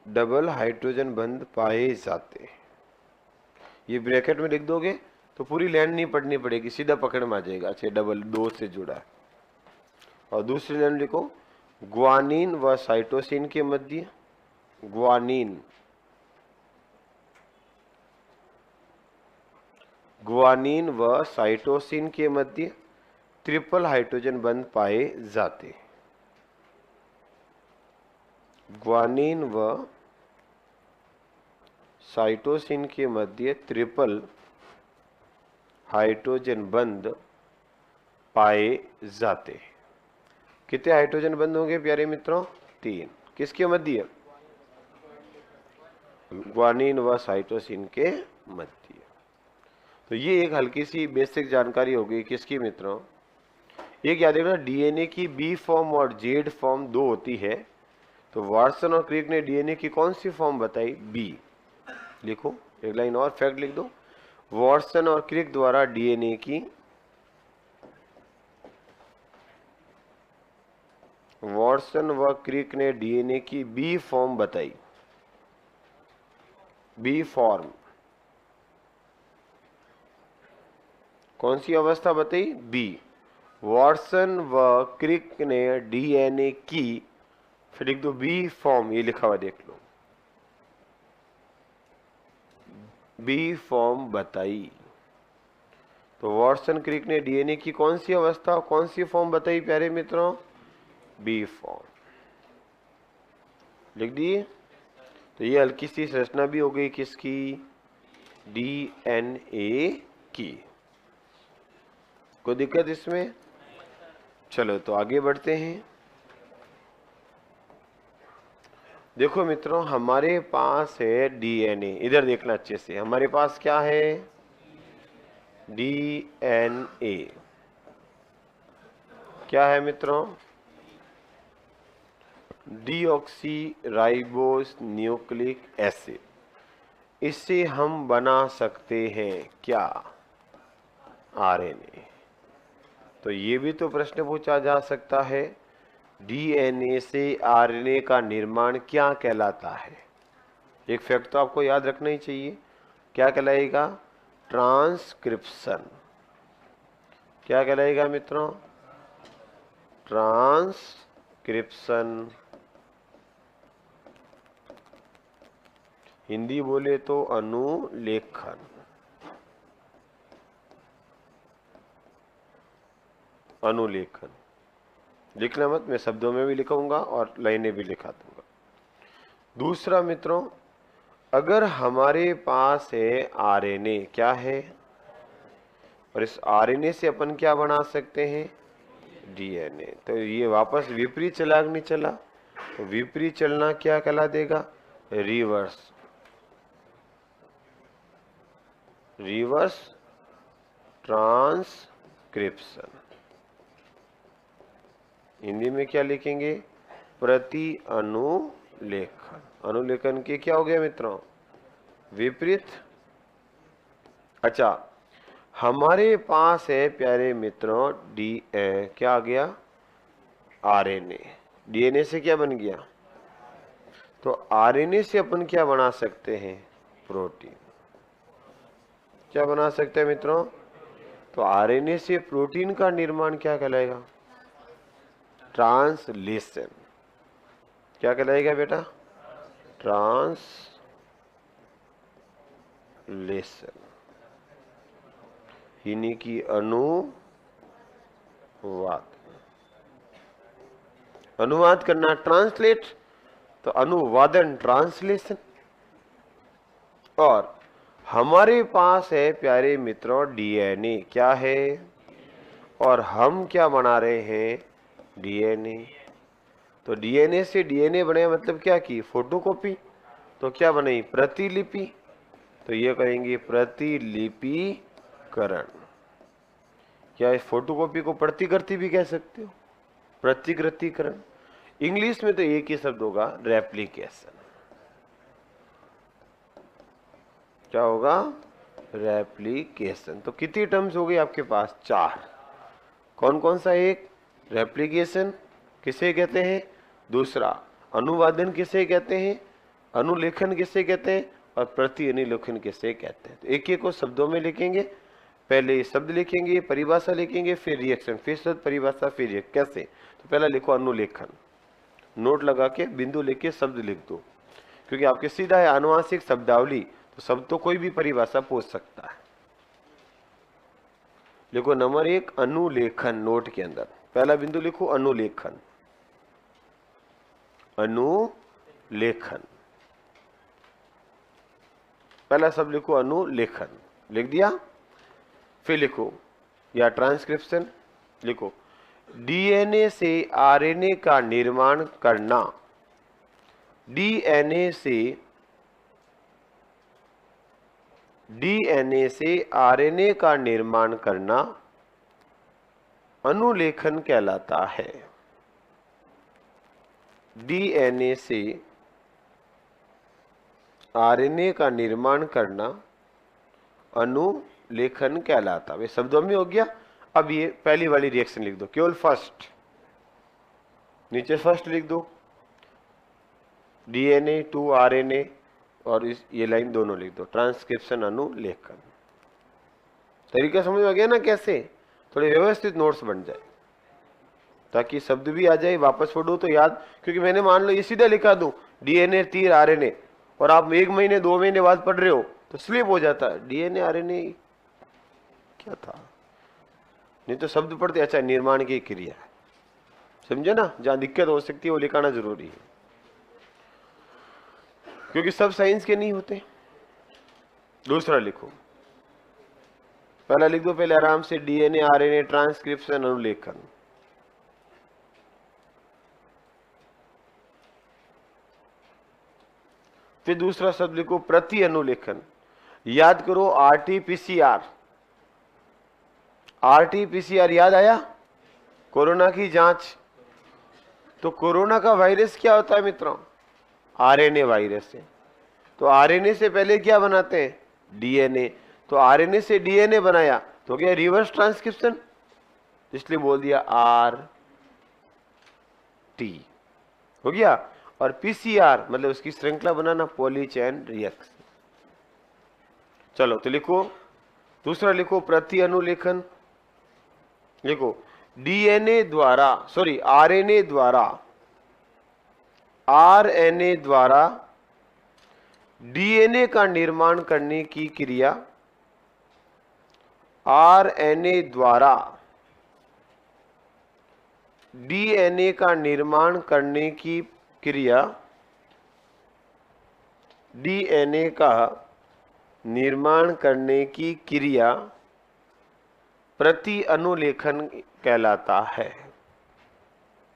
डबल हाइड्रोजन बंध पाए जाते हैं। ये ब्रैकेट में लिख दोगे तो पूरी लाइन नहीं पढ़नी पड़ेगी, सीधा पकड़ में आ जाएगा। अच्छा, डबल दो से जुड़ा है। और दूसरी लाइन लिखो, ग्वानिन व साइटोसिन के मध्य, ग्वानिन व साइटोसिन के मध्य ट्रिपल हाइड्रोजन बंध पाए जाते हैं। ग्वानिन व साइटोसिन के मध्य ट्रिपल हाइड्रोजन बंध पाए जाते हैं। कितने हाइड्रोजन बंध होंगे प्यारे मित्रों? 3। किसके मध्य? ग्वानिन व साइटोसिन के मध्य। तो ये एक हल्की सी बेसिक जानकारी हो गई किसकी मित्रों? एक याद रखना, डीएनए की बी फॉर्म और जेड फॉर्म 2 होती है। तो वाटसन और क्रिक ने डीएनए की कौन सी फॉर्म बताई? बी। लिखो, एक लाइन और फैक्ट लिख दो। वाटसन और क्रिक द्वारा डीएनए की वाटसन व क्रिक ने डीएनए की बी फॉर्म बताई। बी फॉर्म कौन सी अवस्था बताई? बी। वाटसन व क्रिक ने डीएनए की, फिर लिख दो बी फॉर्म, ये लिखा हुआ देख लो, बी फॉर्म बताई। तो वाटसन क्रिक ने डीएनए की कौन सी अवस्था, कौन सी फॉर्म बताई प्यारे मित्रों? B form. लिख दिए। तो ये हल्की सी संरचना भी हो गई किसकी? डीएनए की। कोई दिक्कत इसमें? चलो तो आगे बढ़ते हैं। देखो मित्रों, हमारे पास है डीएनए, इधर देखना अच्छे से, हमारे पास क्या है? डीएनए। क्या है मित्रों? Deoxy ribose nucleic acid. इससे हम बना सकते हैं क्या? आरएनए। तो ये भी तो प्रश्न पूछा जा सकता है, डीएनए से आरएनए का निर्माण क्या कहलाता है? एक फैक्ट तो आपको याद रखना ही चाहिए। क्या कहलाएगा? ट्रांसक्रिप्शन। क्या कहलाएगा मित्रों? ट्रांसक्रिप्शन। हिंदी बोले तो अनुलेखन। अनुलेखन लिखना मत, मैं शब्दों में भी लिखूंगा और लाइनें भी लिखा दूंगा। दूसरा मित्रों, अगर हमारे पास है आरएनए, क्या है? और इस आरएनए से अपन क्या बना सकते हैं? डीएनए। तो ये वापस विपरीत चला कि नहीं चला? तो विपरीत चलना क्या कहला देगा? रिवर्स। Reverse transcription. हिंदी में क्या लिखेंगे? प्रति अनुलेखन। अनुलेखन के क्या हो गया मित्रों? विपरीत। अच्छा, हमारे पास है प्यारे मित्रों क्या आ गया? आरएनए। डीएनए से क्या बन गया? तो आरएनए से अपन क्या बना सकते हैं? प्रोटीन। क्या बना सकते हैं मित्रों? तो आरएनए से प्रोटीन का निर्माण क्या कहलाएगा? ट्रांसलेशन। क्या कहलाएगा बेटा? ट्रांसलेशन, यानी कि अनुवाद। अनुवाद करना ट्रांसलेट, तो अनुवादन ट्रांसलेशन। और हमारे पास है प्यारे मित्रों डीएनए। क्या है? और हम क्या बना रहे हैं? डीएनए। तो डीएनए से डीएनए बने मतलब क्या की? फोटोकॉपी। तो क्या बनेगी? प्रतिलिपि। तो ये कहेंगे प्रतिलिपिकरण। क्या इस फोटोकॉपी को प्रतिकृति भी कह सकते हो? प्रतिकृतिकरण। इंग्लिश में तो एक ही शब्द होगा, रेप्लिकेशन। क्या होगा? रेप्लिकेशन। तो कितनी टर्म्स हो गई आपके पास? 4। कौन कौन सा? एक रेप्लिकेशन किसे कहते हैं? दूसरा अनुवादन किसे कहते हैं? अनुलेखन किसे कहते हैं? और प्रति अनुलेखन किसे कहते हैं? तो एक एक को शब्दों में लिखेंगे। पहले शब्द लिखेंगे, परिभाषा लिखेंगे, फिर रिएक्शन, फिर शब्द, परिभाषा, फिर रिएक्शन। कैसे? तो पहला लिखो अनुलेखन, नोट लगा के बिंदु लेके शब्द लिख दो, क्योंकि आपके सीधा है आनुवांशिक शब्दावली, तो शब्द तो कोई भी परिभाषा पूछ सकता है। लिखो नंबर 1 अनुलेखन। नोट के अंदर पहला बिंदु लिखो अनुलेखन। अनुलेखन, पहला शब्द लिखो अनुलेखन। लिख दिया? फिर लिखो, या ट्रांसक्रिप्शन लिखो, डीएनए से आरएनए का निर्माण करना, डीएनए से आरएनए का निर्माण करना अनुलेखन कहलाता है। डीएनए से आरएनए का निर्माण करना अनुलेखन कहलाता है। शब्दों में हो गया। अब ये पहली वाली रिएक्शन लिख दो, केवल फर्स्ट, नीचे फर्स्ट लिख दो, डीएनए टू आरएनए, और ये लाइन दोनों लिख दो, ट्रांसक्रिप्शन अनुलेखन। तरीका समझ में आ गया ना कैसे? थोड़े व्यवस्थित नोट्स बन जाए, ताकि शब्द भी आ जाए, वापस पढ़ो तो याद। क्योंकि मैंने मान लो ये सीधा लिखा दूं, डीएनए तीर आरएनए, और आप 1 महीने 2 महीने बाद पढ़ रहे हो तो स्लिप हो जाता है, डीएनए आरएनए क्या था। नहीं तो शब्द पढ़ते अच्छा निर्माण की क्रिया है, समझे ना? जहां दिक्कत हो सकती है वो लिखाना जरूरी है, क्योंकि सब साइंस के नहीं होते। दूसरा लिखो, पहला लिख दो पहले आराम से, डीएनए आरएनए ट्रांसक्रिप्शन अनुलेखन। फिर दूसरा शब्द लिखो, प्रति अनुलेखन। याद करो आरटीपीसीआर, आरटीपीसीआर याद आया? कोरोना की जांच। तो कोरोना का वायरस क्या होता है मित्रों? आरएनए वायरस है। तो आरएनए से पहले क्या बनाते हैं? डीएनए। तो आरएनए से डीएनए बनाया तो क्या रिवर्स ट्रांसक्रिप्शन, इसलिए बोल दिया आर टी, हो गया। और पीसीआर मतलब उसकी श्रृंखला बनाना, पॉली चेन रिएक्शन। चलो तो लिखो, दूसरा लिखो प्रति अनुलेखन। लिखो डीएनए द्वारा, सॉरी आरएनए द्वारा, आरएनए द्वारा डीएनए का निर्माण करने की क्रिया, आरएनए द्वारा डीएनए का निर्माण करने की क्रिया, डीएनए का निर्माण करने की क्रिया प्रति अनुलेखन कहलाता है।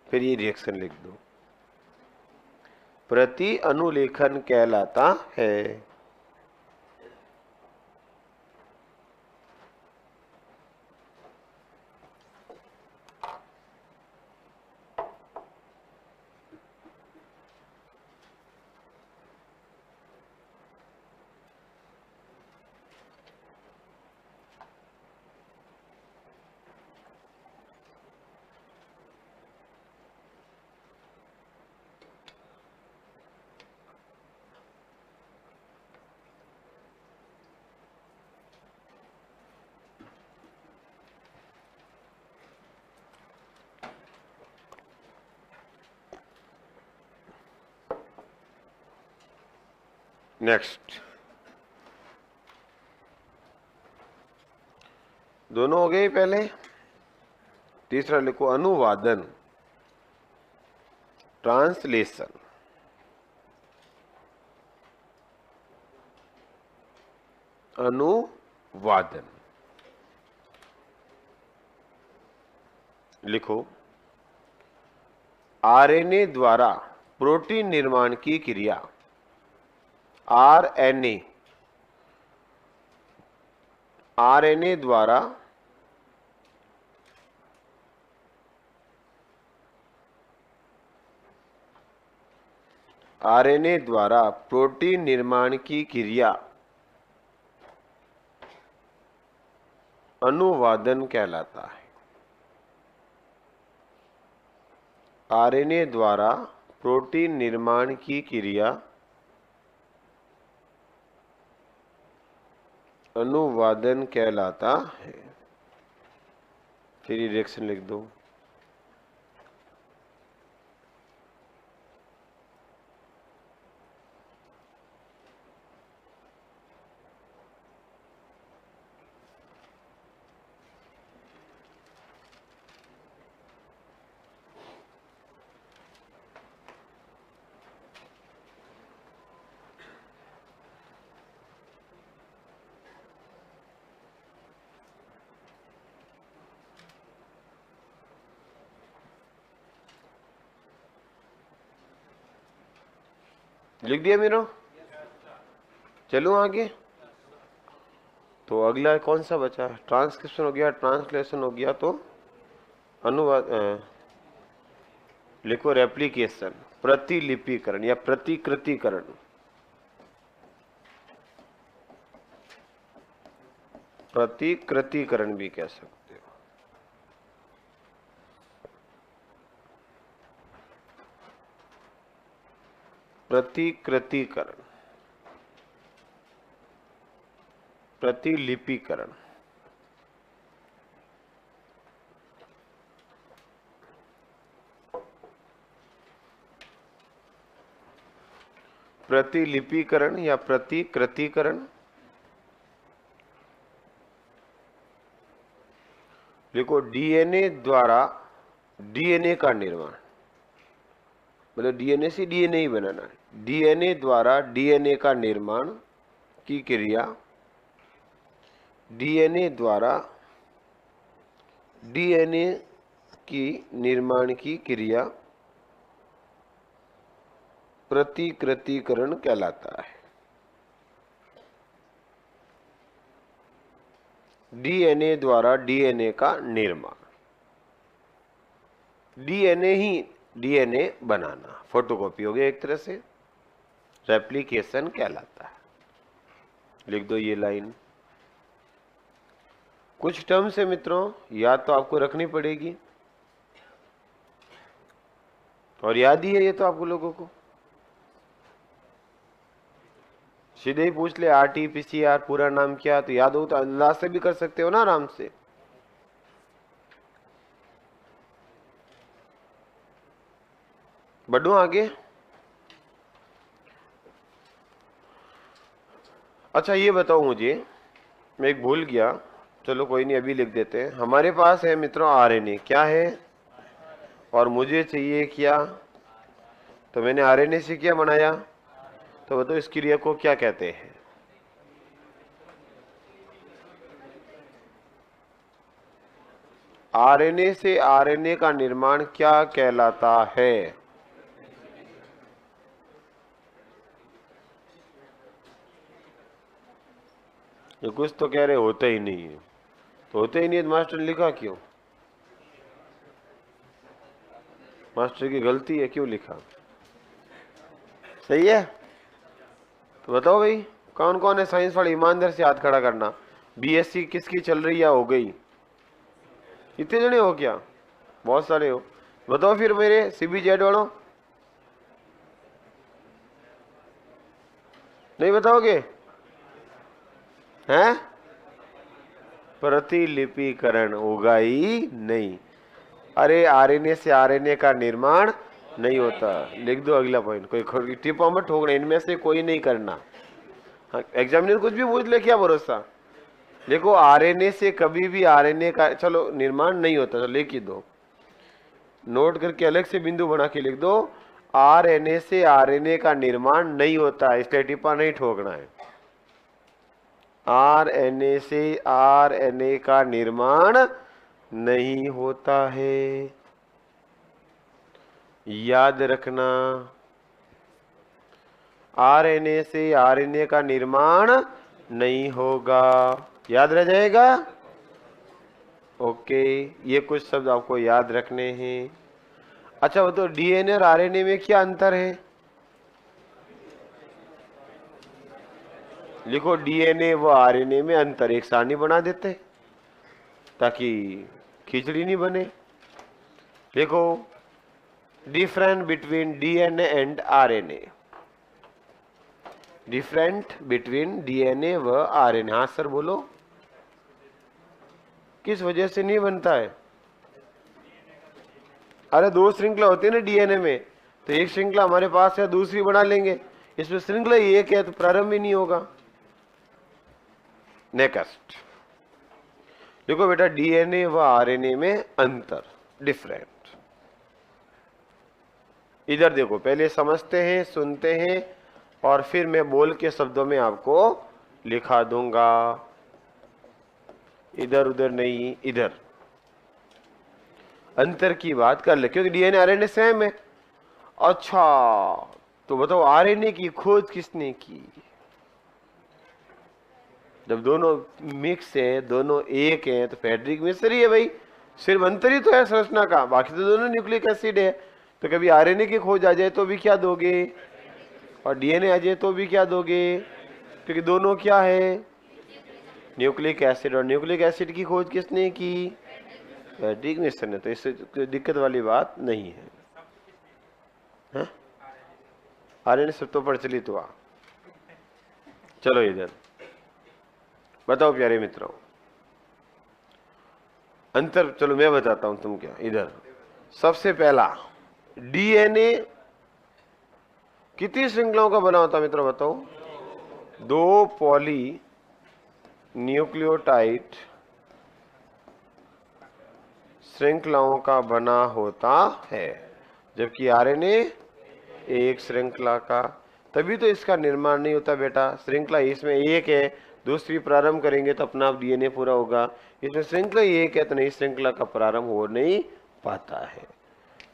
फिर ये रिएक्शन लिख दो, प्रति अनुलेखन कहलाता है। नेक्स्ट, दोनों हो गए पहले। तीसरा लिखो अनुवादन, ट्रांसलेशन। अनुवादन लिखो, आरएनए द्वारा प्रोटीन निर्माण की क्रिया, आरएनए, आरएनए द्वारा आरएनए द्वारा प्रोटीन निर्माण की क्रिया अनुवादन कहलाता है। आरएनए द्वारा प्रोटीन निर्माण की क्रिया अनुवादन कहलाता है। फिर रिएक्शन लिख दो, लिख दिया मेरा? चलो आगे। तो अगला कौन सा बचा? ट्रांसक्रिप्शन हो गया, ट्रांसलेशन हो गया, तो अनुवाद लिखो रेप्लिकेशन, प्रतिलिपिकरण या प्रतिकृतिकरण। प्रतिकृतिकरण भी कह सकते हो। प्रतिकृतिकरण, प्रतिलिपिकरण। प्रतिलिपिकरण या प्रतिकृतिकरण। देखो डीएनए द्वारा डीएनए का निर्माण, मतलब डीएनए से डीएनए ही बनाना है। डीएनए द्वारा डीएनए का निर्माण की क्रिया, डीएनए द्वारा डीएनए की निर्माण की क्रिया प्रतिकृतिकरण कहलाता है। डीएनए द्वारा डीएनए का निर्माण, डीएनए ही डीएनए बनाना, फोटोकॉपी हो गया एक तरह से, रेप्लिकेशन कहलाता है। लिख दो ये लाइन। कुछ टर्म्स है मित्रों, याद तो आपको रखनी पड़ेगी, और याद ही है ये तो आपको लोगों को। सीधे ही पूछ ले आरटीपीसीआर पूरा नाम क्या, तो याद हो तो अंदाज से भी कर सकते हो ना आराम से। बढ़ो आगे। अच्छा ये बताओ मुझे, मैं एक भूल गया, चलो कोई नहीं अभी लिख देते हैं। हमारे पास है मित्रों आरएनए, क्या है, और मुझे चाहिए क्या, तो मैंने आरएनए से क्या बनाया, तो बताओ इस क्रिया को क्या कहते हैं? आरएनए से आरएनए का निर्माण क्या कहलाता है? ये कुछ तो कह रहे होते ही नहीं है, तो होते ही नहीं है तो मास्टर ने लिखा क्यों? मास्टर की गलती है, क्यों लिखा? सही है? तो बताओ भाई कौन कौन है साइंस वाले, ईमानदार से हाथ खड़ा करना। बीएससी किसकी चल रही है, हो गई? इतने जने हो क्या? बहुत सारे हो। बताओ फिर मेरे सीबीजेड वालों, नहीं बताओगे? हैं? प्रतिलिपिकरण होगा ही नहीं। अरे आरएनए से आरएनए का निर्माण नहीं होता। लिख दो अगला पॉइंट, कोई टिप्पा मत ठोकना, इनमें से कोई नहीं करना। हाँ, एग्जामिनर कुछ भी पूछ ले, क्या भरोसा। देखो आरएनए से कभी भी आरएनए का चलो निर्माण नहीं होता, तो लिख ही दो, नोट करके अलग से बिंदु बना के लिख दो, आरएनए से आरएनए का निर्माण नहीं होता, इसलिए टिप्पा नहीं ठोकना है। आरएनए से आरएनए का निर्माण नहीं होता है, याद रखना। आरएनए से आरएनए का निर्माण नहीं होगा, याद रह जाएगा। ओके, ये कुछ शब्द आपको याद रखने हैं। अच्छा वो तो डीएनए और आरएनए में क्या अंतर है? लिखो डीएनए व आरएनए में अंतर, एक सारणी बना देते ताकि खिचड़ी नहीं बने। देखो different between DNA and RNA, different between DNA व आरएनए। हाँ सर बोलो, किस वजह से नहीं बनता है? अरे दो श्रृंखला होती है ना डीएनए में, तो एक श्रृंखला हमारे पास है, दूसरी बना लेंगे, इसमें श्रृंखला एक है तो प्रारंभ ही नहीं होगा। नेक्स्ट देखो बेटा, डीएनए व आरएनए में अंतर, डिफरेंट। इधर देखो, पहले समझते हैं, सुनते हैं, और फिर मैं बोल के शब्दों में आपको लिखा दूंगा, इधर उधर नहीं, इधर अंतर की बात कर ले, क्योंकि डीएनए आरएनए सेम है। अच्छा तो बताओ आरएनए की खोज किसने की? जब दोनों मिक्स है, दोनों एक है, तो फ्रेडरिक मिस्र ही है भाई। सिर्फ अंतर ही तो है संरचना का, बाकी तो दोनों न्यूक्लिक एसिड है। तो कभी आरएनए की खोज आ जाए तो भी क्या दोगे, और डीएनए आ जाए तो भी क्या दोगे, क्योंकि दोनों क्या है, न्यूक्लिक एसिड। और न्यूक्लिक एसिड की खोज किसने की? फ्रेडरिक मिस्र ने। तो इससे कोई दिक्कत वाली बात नहीं है, आरएनए सब तो प्रचलित हुआ। चलो इधर बताओ प्यारे मित्रों, अंतर चलो मैं बताता हूं, तुम क्या इधर। सबसे पहला, डीएनए कितनी श्रृंखलाओं का बना होता है मित्रों, बताओ? 2 पॉली न्यूक्लियोटाइड श्रृंखलाओं का बना होता है, जबकि आरएनए एक श्रृंखला का। तभी तो इसका निर्माण नहीं होता बेटा। श्रृंखला इसमें एक है, दूसरी प्रारंभ करेंगे तो अपना आप डीएनए पूरा होगा। इसमें श्रृंखला एक है तो नई श्रृंखला का प्रारंभ हो नहीं पाता है।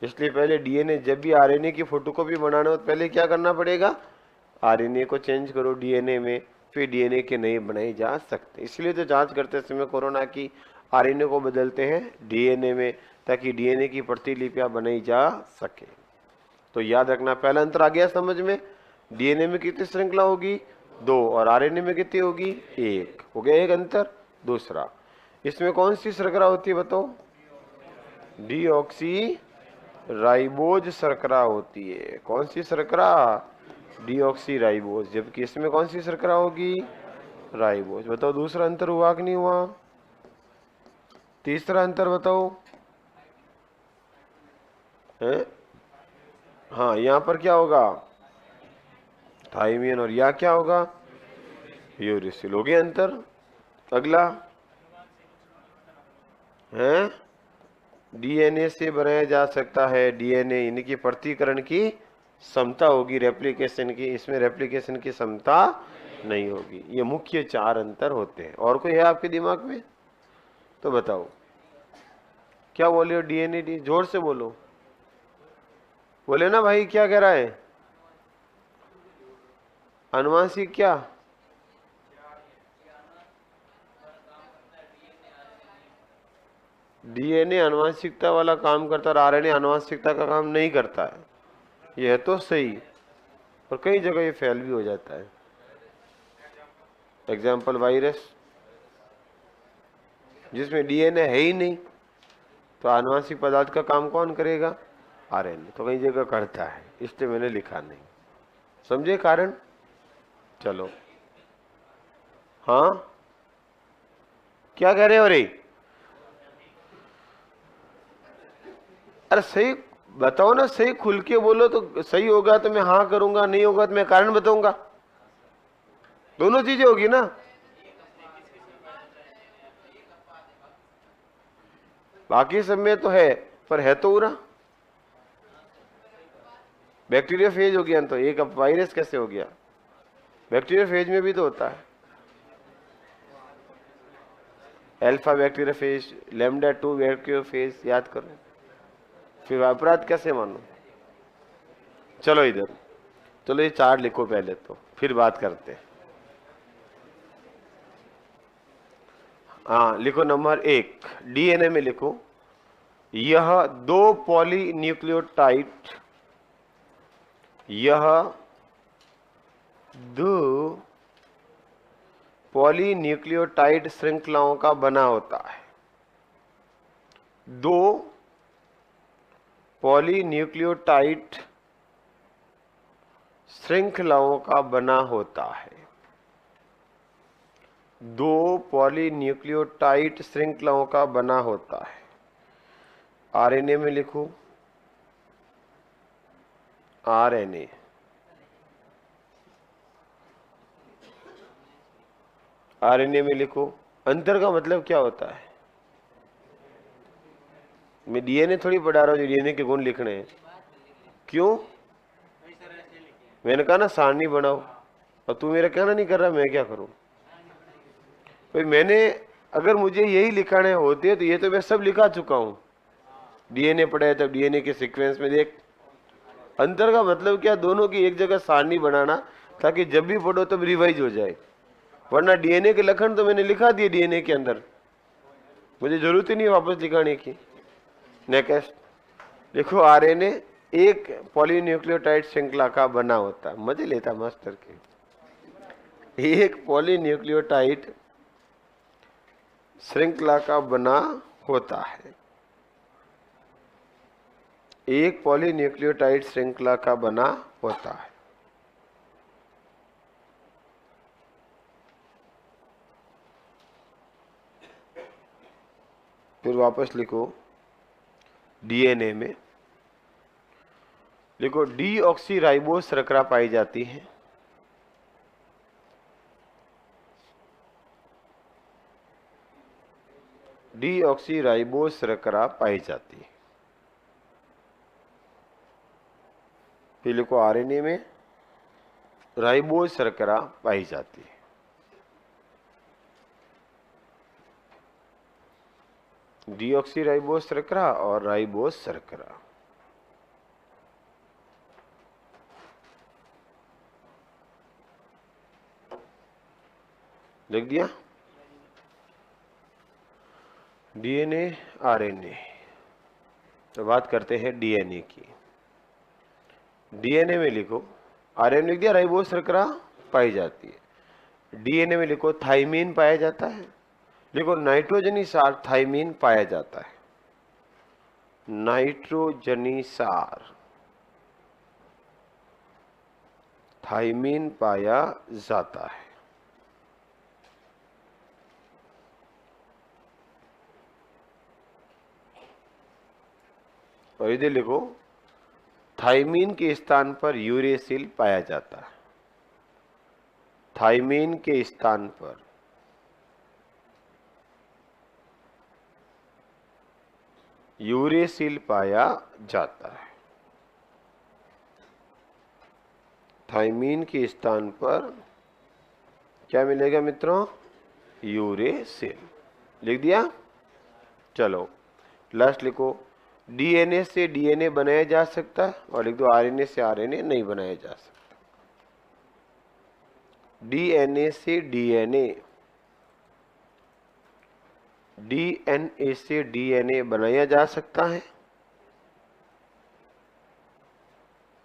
इसलिए पहले डीएनए, जब भी आरएनए की फोटोकॉपी बनाना हो तो पहले क्या करना पड़ेगा, आरएनए को चेंज करो डीएनए में, फिर डीएनए के नए बनाए जा सकते। इसलिए तो जांच करते समय कोरोना की आरएनए को बदलते हैं डीएनए में, ताकि डीएनए की प्रतिलिपियां बनाई जा सके। तो याद रखना, पहला अंतर आ गया समझ में। डीएनए में कितनी श्रृंखला होगी, 2, और आरएनए में कितनी होगी, 1। हो गया एक अंतर। दूसरा, इसमें कौन सी शर्करा होती है बताओ? डीऑक्सी राइबोज शर्करा होती है। कौन सी शर्करा? Deoxy ribose. जबकि इसमें कौन सी शर्करा होगी, राइबोज। बताओ दूसरा अंतर हुआ कि नहीं हुआ? तीसरा अंतर बताओ है? हाँ, यहां पर क्या होगा, थाइमिन, और यह क्या होगा, यूरिसिल। हो गया अंतर। अगला है, डीएनए से बनाया जा सकता है डीएनए, इनकी प्रतिकरण की क्षमता होगी, रेप्लिकेशन की। इसमें रेप्लिकेशन की क्षमता नहीं होगी। ये मुख्य 4 अंतर होते हैं। और कोई है आपके दिमाग में तो बताओ, क्या बोले हो? डीएनए डी, जोर से बोलो, बोले ना भाई, क्या कह रहा है? अनुवांशिक क्या? डीएनए अनुवांशिकता वाला काम करता है और आरएनए अनुवांशिकता का काम नहीं करता है। यह तो सही, और कई जगह ये फेल भी हो जाता है। एग्जाम्पल वायरस, जिसमें डीएनए है ही नहीं, तो आनुवांशिक पदार्थ का काम कौन करेगा? आरएनए। तो कई जगह करता है, इसलिए मैंने लिखा नहीं। समझे कारण? चलो, हाँ क्या कह रहे हो रे? अरे सही बताओ ना, सही खुल के बोलो तो सही होगा तो मैं हाँ करूंगा, नहीं होगा तो मैं कारण बताऊंगा। दोनों चीजें होगी ना। बाकी सब में तो है, पर है तो पूरा बैक्टीरिया फेज हो गया तो एक, अब वायरस कैसे हो गया? बैक्टीरिया फेज में भी तो होता है, alpha bacteria phase, lambda 2 bacteria phase, याद करो। फिर अपराध कैसे मानो? चलो इधर, चलो ये 4 लिखो पहले, तो फिर बात करते हैं। हाँ लिखो, नंबर 1 डीएनए में लिखो, यह 2 पॉलीन्यूक्लियोटाइड, यह 2 पॉलीन्यूक्लियोटाइड श्रृंखलाओं का बना होता है। 2 पॉलीन्यूक्लियोटाइड श्रृंखलाओं का बना होता है। 2 पॉलीन्यूक्लियोटाइड श्रृंखलाओं का बना होता है। आरएनए में लिखो, आरएनए, आरएनए में लिखो। अंतर का मतलब क्या होता है? मैं डीएनए थोड़ी पढ़ा रहा हूं जो डीएनए के गुण लिखने हैं। क्यों? मैंने कहा ना सारणी बनाओ, और तू मेरा कहना नहीं कर रहा, मैं क्या करूं भाई? मैंने अगर मुझे यही लिखाने होते तो ये तो मैं सब लिखा चुका हूं। डीएनए पढ़ा है तब डीएनए के सीक्वेंस में देख, अंतर का मतलब क्या, दोनों की एक जगह सारणी बनाना ताकि जब भी पढ़ो तब रिवाइज हो जाए, वरना डीएनए के लक्षण तो मैंने लिखा दिए डीएनए के अंदर, मुझे जरूरत ही नहीं वापस लिखाने की। नेक्स्ट देखो, आरएनए एक पॉलीन्यूक्लियोटाइड श्रृंखला का बना होता है, मजे लेता मास्टर के। एक पॉलीन्यूक्लियोटाइड श्रृंखला का बना होता है, एक पॉलीन्यूक्लियोटाइड श्रृंखला का बना होता है। फिर वापस लिखो डीएनए में, लिखो डीऑक्सीराइबोस शर्करा पाई जाती है, डीऑक्सीराइबोस शर्करा पाई जाती है। फिर लिखो आरएनए में राइबोस शर्करा पाई जाती है। डीऑक्सीराइबोस शर्करा और राइबोस शर्करा। लिख दिया। डीएनए आरएनए, तो बात करते हैं डीएनए की। डीएनए में लिखो, आरएनए लिख दिया, राइबोस शर्करा पाई जाती है। डीएनए में लिखो थाइमीन पाया जाता है, लिखो नाइट्रोजनी सार थाइमीन पाया जाता है, नाइट्रोजनी सार थाइमीन पाया जाता है। और इधर लिखो थाइमीन के स्थान पर यूरेसिल पाया जाता है, थाइमीन के स्थान पर यूरेसिल पाया जाता है, थाइमीन के स्थान पर क्या मिलेगा मित्रों, यूरेसिल। लिख दिया। चलो लास्ट लिखो, डीएनए से डीएनए बनाया जा सकता है, और लिख दो आरएनए से आरएनए नहीं बनाया जा सकता। डीएनए से डीएनए, डीएनए से डीएनए बनाया जा सकता है,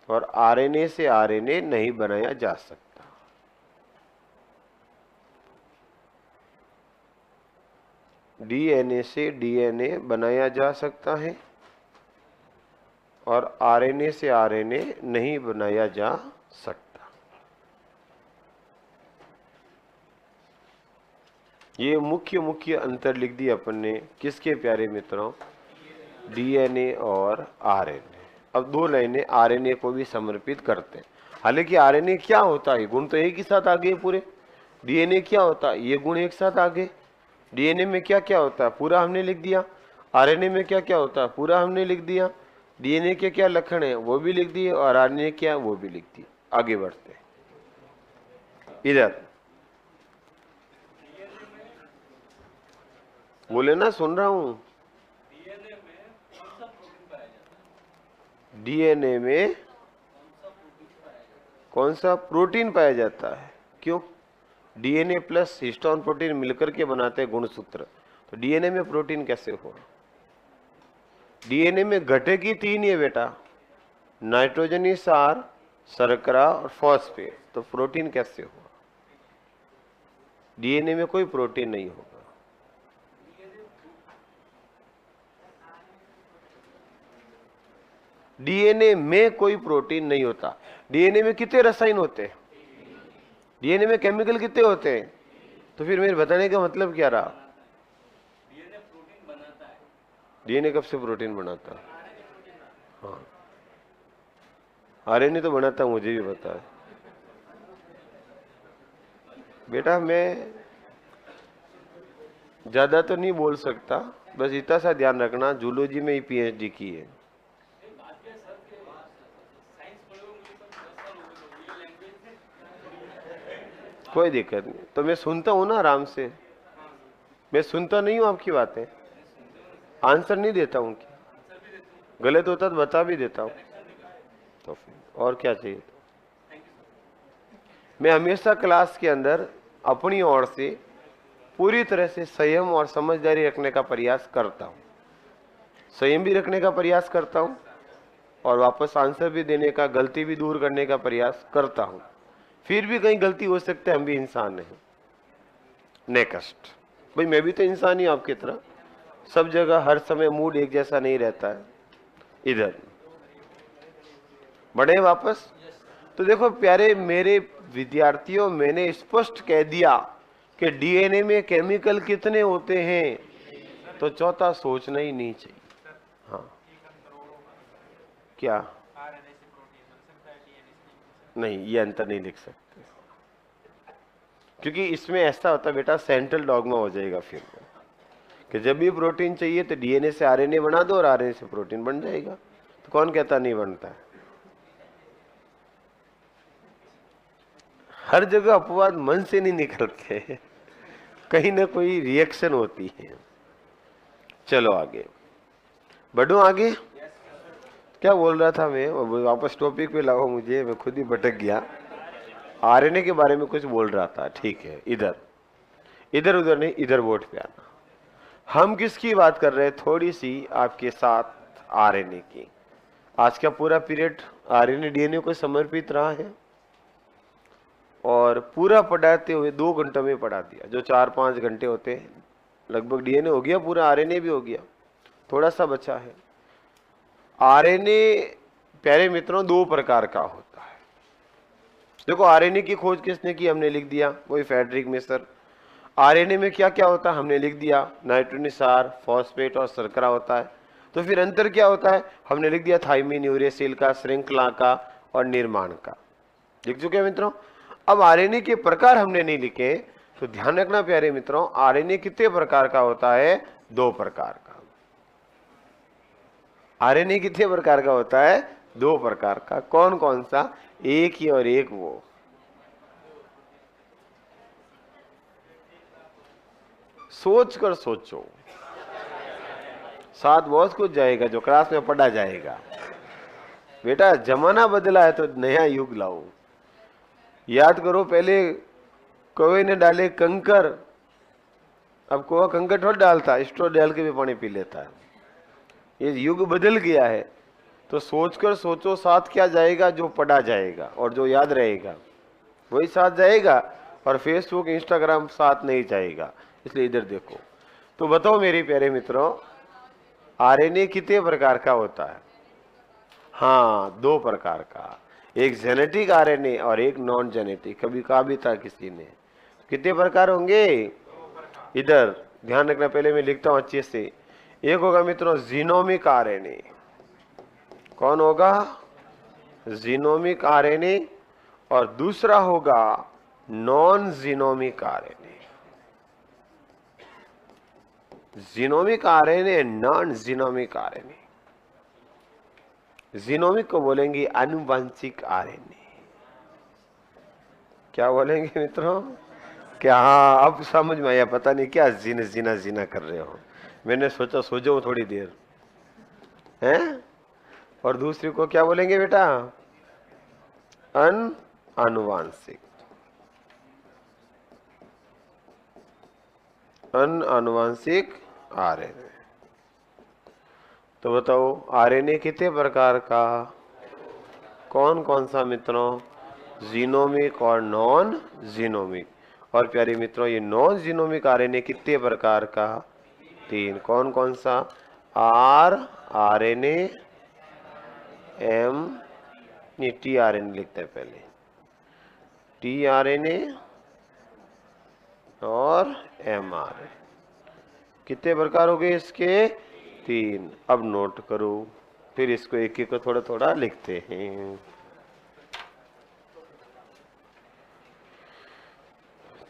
और आरएनए से आरएनए नहीं बनाया जा सकता। डीएनए से डीएनए बनाया जा सकता है, और आरएनए से आरएनए नहीं बनाया जा सकता। ये मुख्य अंतर लिख दिया अपन ने, किसके प्यारे मित्रों, डीएनए और आरएनए। अब दो लाइनें आरएनए को भी समर्पित करते हैं। हालांकि आरएनए क्या होता है, गुण तो एक ही साथ आ गए पूरे। डीएनए क्या होता है, ये गुण एक साथ आ गए। डीएनए में क्या क्या होता है पूरा हमने लिख दिया, आरएनए में क्या क्या होता है पूरा हमने लिख दिया, डीएनए के क्या लक्षण है वो भी लिख दिए, और आरएनए क्या वो भी लिख दिए। आगे बढ़ते हैं। इधर बोले ना, सुन रहा हूं। डीएनए में कौन सा प्रोटीन पाया जाता है, क्यों, डीएनए प्लस हिस्टोन प्रोटीन मिलकर के बनाते हैं गुणसूत्र, तो डीएनए में प्रोटीन कैसे हो। डीएनए में घटेगी तीन ये बेटा, नाइट्रोजनी सार, शर्करा और फॉस्फेट, तो प्रोटीन कैसे होगा, डीएनए में कोई प्रोटीन नहीं होगा। डीएनए में कोई प्रोटीन नहीं होता। डीएनए में कितने रसायन होते हैं, डीएनए में केमिकल कितने होते हैं, तो फिर मेरे बताने का मतलब क्या रहा, डीएनए प्रोटीन बनाता है। डीएनए कब से प्रोटीन बनाता है, हाँ आरएनए तो बनाता, मुझे भी पता है बेटा। मैं ज्यादा तो नहीं बोल सकता, बस इतना सा ध्यान रखना, जूलॉजी में ही पीएचडी की है। कोई दिक्कत नहीं, तो मैं सुनता हूं ना आराम से, मैं सुनता नहीं हूं आपकी बातें, आंसर नहीं देता हूं, गलत होता तो बता भी देता हूं। तो फिर और क्या चाहिए। मैं हमेशा क्लास के अंदर अपनी ओर से पूरी तरह से संयम और समझदारी रखने का प्रयास करता हूँ, संयम भी रखने का प्रयास करता हूँ और वापस आंसर भी देने का, गलती भी दूर करने का प्रयास करता हूँ। फिर भी कहीं गलती हो सकता है, हम भी इंसान हैं। नेक्स्ट भाई, मैं भी तो इंसान ही आपकी तरह, सब जगह हर समय मूड एक जैसा नहीं रहता है। इधर बढ़े वापस। तो देखो प्यारे मेरे विद्यार्थियों, मैंने स्पष्ट कह दिया कि डीएनए में केमिकल कितने होते हैं, तो चौथा सोचना ही नहीं चाहिए। हाँ क्या नहीं, ये अंतर नहीं लिख सकते, क्योंकि इसमें ऐसा होता है बेटा, सेंट्रल डॉगमा हो जाएगा फिर कि जब भी प्रोटीन चाहिए तो डीएनए से आरएनए बना दो और आरएनए से प्रोटीन बन जाएगा। तो कौन कहता नहीं बनता है। हर जगह अपवाद मन से नहीं निकलते, कहीं ना कोई रिएक्शन होती है। चलो आगे बढ़ो आगे। क्या बोल रहा था मैं, वापस टॉपिक पे लगाओ मुझे, मैं खुद ही भटक गया। आरएनए के बारे में कुछ बोल रहा था, ठीक है। इधर इधर उधर नहीं, इधर बोर्ड पे आना। हम किसकी बात कर रहे हैं, थोड़ी सी आपके साथ आरएनए की। आज का पूरा पीरियड आरएनए डीएनए को समर्पित रहा है और पूरा पढ़ाते हुए 2 घंटों में पढ़ा दिया। जो 4-5 घंटे होते हैं लगभग डीएनए हो गया पूरा, आरएनए भी हो गया, थोड़ा सा बचा है। आरएनए प्यारे मित्रों 2 प्रकार का होता है। देखो आरएनए की खोज किसने की, हमने लिख दिया, वही फ्रेडरिक मिशर। आरएनए में क्या क्या होता है हमने लिख दिया, नाइट्रोनिसार, फॉस्फेट और शर्करा होता है। तो फिर अंतर क्या होता है, हमने लिख दिया, थाइमिन, यूरेसिल का, श्रृंखला का और निर्माण का, लिख चुके हैं मित्रों। अब आरएनए के प्रकार हमने नहीं लिखे, तो ध्यान रखना प्यारे मित्रों, आरएनए कितने प्रकार का होता है, 2 प्रकार का। आरएनए कितने प्रकार का होता है, 2 प्रकार का। कौन कौन सा, एक ही और एक वो। सोच कर सोचो, साथ बहुत कुछ जाएगा जो क्लास में पढ़ा जाएगा। बेटा जमाना बदला है तो नया युग लाओ। याद करो, पहले कौवे ने डाले कंकर, अब कौवा कंकर थोड़ा डालता, स्ट्रॉ डाल के भी पानी पी लेता है। ये युग बदल गया है, तो सोचकर सोचो, साथ क्या जाएगा, जो पढ़ा जाएगा और जो याद रहेगा वही साथ जाएगा, और फेसबुक इंस्टाग्राम साथ नहीं जाएगा। इसलिए इधर देखो। तो बताओ मेरे प्यारे मित्रों, आरएनए कितने प्रकार का होता है, हाँ 2 प्रकार का, एक जेनेटिक आरएनए और एक नॉन जेनेटिक। कभी कहा भी था किसी ने, कितने प्रकार होंगे, इधर ध्यान रखना, पहले मैं लिखता हूं अच्छे से। एक होगा मित्रों जीनोमिक आरएनए, कौन होगा, जीनोमिक आरएनए, और दूसरा होगा non genomic RNA. Genomic RNA, non genomic RNA. Genomic को बोलेंगे आनुवंशिक आरएनए। क्या बोलेंगे मित्रों, क्या, हाँ अब समझ में आया, पता नहीं क्या जीना जीना जीना कर रहे हो। मैंने सोचा सो जाओ थोड़ी देर, हैं। और दूसरी को क्या बोलेंगे बेटा, आनुवांशिक, आनुवांशिक आरएनए। तो बताओ आरएनए कितने प्रकार का, कौन कौन सा मित्रों, जीनोमिक और नॉन जीनोमिक। और प्यारे मित्रों ये नॉन जीनोमिक आरएनए कितने प्रकार का, 3। कौन कौन सा, आर आरएनए, एम, नहीं टी आरएनए लिखते हैं पहले, टी आरएनए और एम आरएनए। कितने प्रकार हो गए इसके, 3। अब नोट करो, फिर इसको एक एक को थोड़ा थोड़ा लिखते हैं।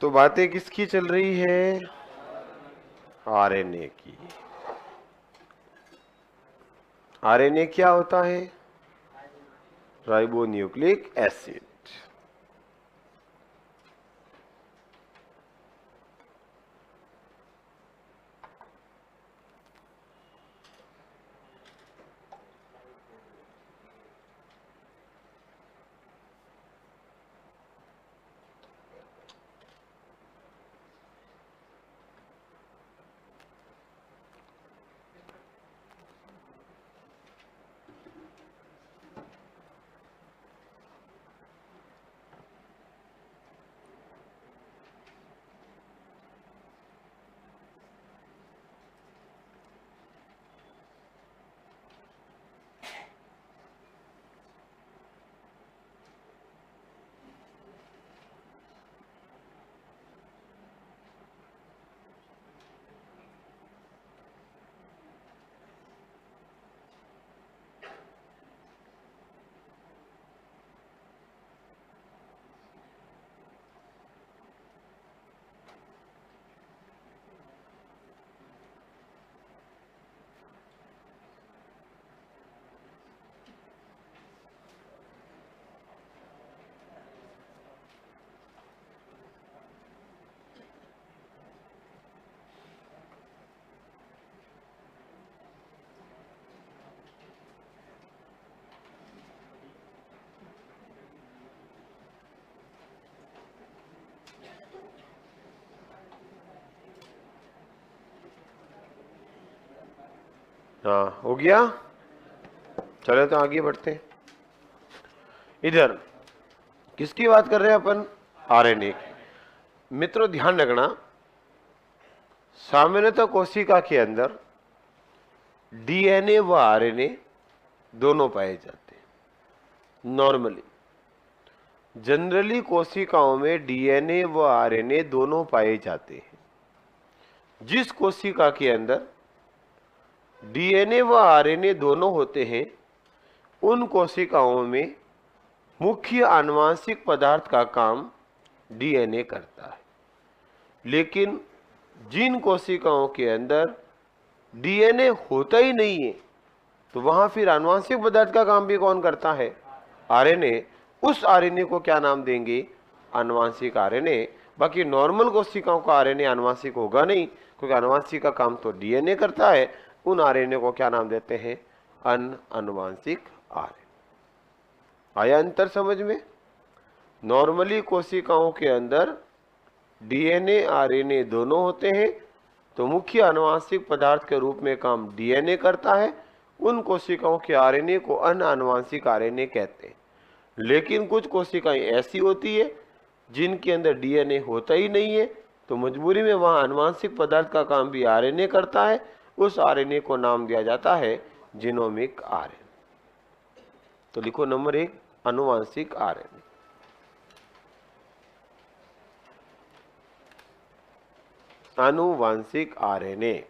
तो बातें किसकी चल रही है, आरएनए की। आरएनए क्या होता है, राइबोन्यूक्लिक एसिड। हाँ हो गया। चलो तो आगे बढ़ते हैं। इधर किसकी बात कर रहे हैं अपन? आरएनए। मित्रों ध्यान रखना, सामान्यतः कोशिका के अंदर डीएनए व आरएनए दोनों पाए जाते हैं। नॉर्मली जनरली कोशिकाओं में डीएनए व आरएनए दोनों पाए जाते हैं। जिस कोशिका के अंदर डीएनए व आरएनए दोनों होते हैं उन कोशिकाओं में मुख्य आनुवांशिक पदार्थ का काम डीएनए करता है। लेकिन जिन कोशिकाओं के अंदर डीएनए होता ही नहीं है तो वहां फिर आनुवांशिक पदार्थ का काम भी कौन करता है? आरएनए। उस आरएनए को क्या नाम देंगे? आनुवांशिक आरएनए। बाकी नॉर्मल कोशिकाओं का आरएनए आनुवांशिक होगा नहीं, क्योंकि आनुवांशिक का काम तो डीएनए करता है। उन आरएनए को क्या नाम देते हैं? अनआनुवांशिक आरएनए। आया अंतर समझ में? नॉर्मली कोशिकाओं के अंदर डीएनए आरएनए दोनों होते हैं तो मुख्य आनुवांशिक पदार्थ के रूप में काम डीएनए करता है। उन कोशिकाओं के आरएनए को अनआनुवांशिक आरएनए कहते हैं। लेकिन कुछ कोशिकाएं ऐसी होती है जिनके अंदर डीएनए होता ही नहीं है तो मजबूरी में वहां आनुवांशिक पदार्थ का काम भी आरएनए करता है। उस आरएनए को नाम दिया जाता है जीनोमिक आरएनए। तो लिखो नंबर 1 आनुवांशिक आरएनए। आनुवांशिक आरएनए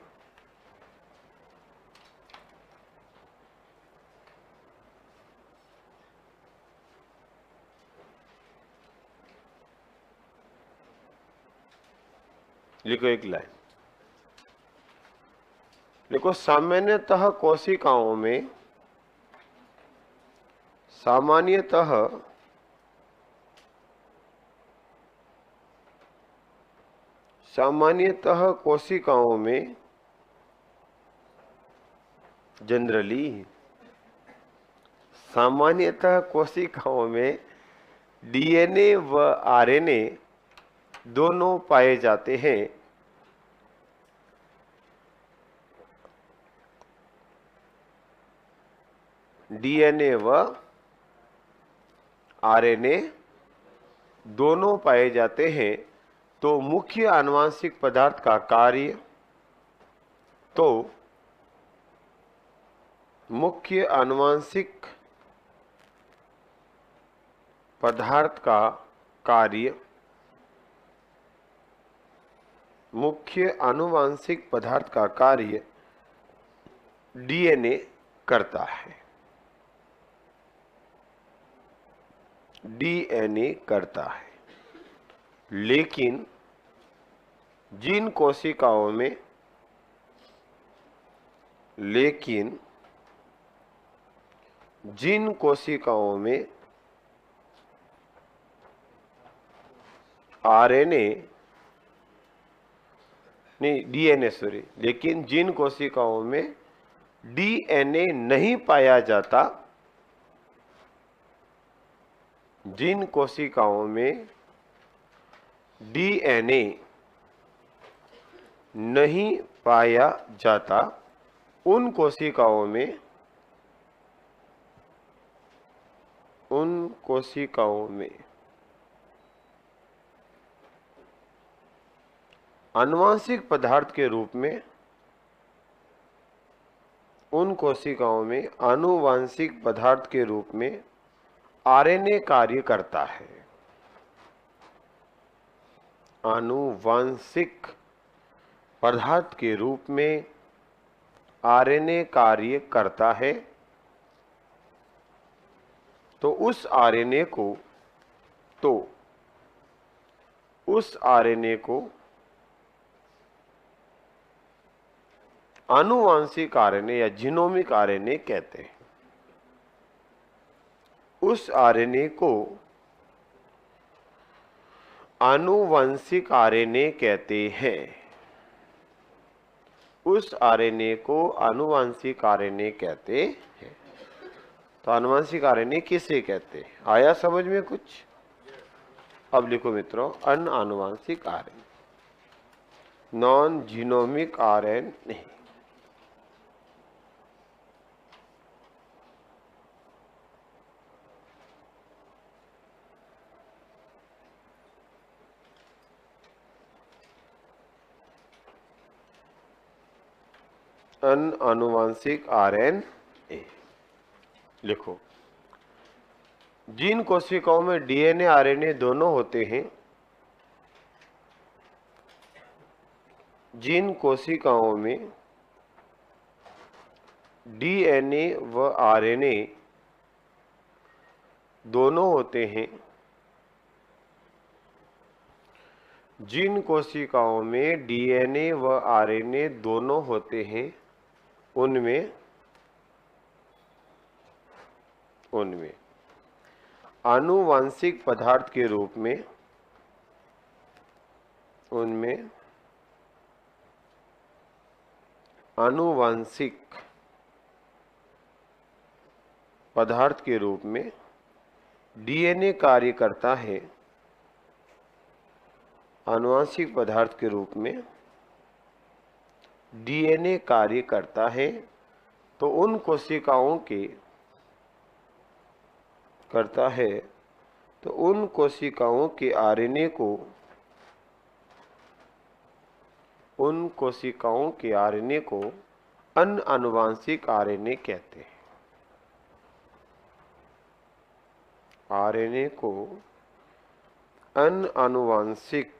लिखो एक लाइन। देखो सामान्यतः कोशिकाओं में सामान्यतः कोशिकाओं में जनरली सामान्यतः कोशिकाओं में डीएनए व आरएनए दोनों पाए जाते हैं। डीएनए व आरएनए दोनों पाए जाते हैं तो मुख्य आनुवांशिक पदार्थ का कार्य मुख्य आनुवांशिक पदार्थ का कार्य मुख्य आनुवांशिक पदार्थ का कार्य डीएनए करता है। डीएनए करता है। लेकिन जिन कोशिकाओं में आरएनए नहीं डीएनए सॉरी लेकिन जिन कोशिकाओं में डीएनए नहीं पाया जाता, जिन कोशिकाओं में डीएनए नहीं पाया जाता उन कोशिकाओं में आनुवांशिक पदार्थ के रूप में आनुवांशिक पदार्थ के रूप में आरएनए कार्य करता है। आनुवांशिक पदार्थ के रूप में आरएनए कार्य करता है तो उस आरएनए को आनुवांशिक आरएनए या जीनोमिक आरएनए कहते हैं। उस आरएनए को आनुवंशिक आरएनए कहते हैं। उस आरएनए को आनुवंशिक आरएनए कहते हैं। तो आनुवंशिक आरएनए किसे कहते हैं? आया समझ में कुछ? अब लिखो मित्रों, अनआनुवंशिक आरएनए, नॉन जीनोमिक आरएनए। अनुवांशिक आरएनए। लिखो, जिन कोशिकाओं में डीएनए आरएनए दोनों होते हैं, जिन कोशिकाओं में डीएनए व आरएनए दोनों होते हैं, जिन कोशिकाओं में डीएनए व आरएनए दोनों होते हैं, उनमें आनुवांशिक पदार्थ के रूप में आनुवांशिक पदार्थ के रूप में डीएनए कार्य करता है। आनुवांशिक पदार्थ के रूप में डीएनए कार्य करता है, तो उन कोशिकाओं के आरएनए को अनानुवांशिक आरएनए कहते हैं। आरएनए को अनानुवांशिक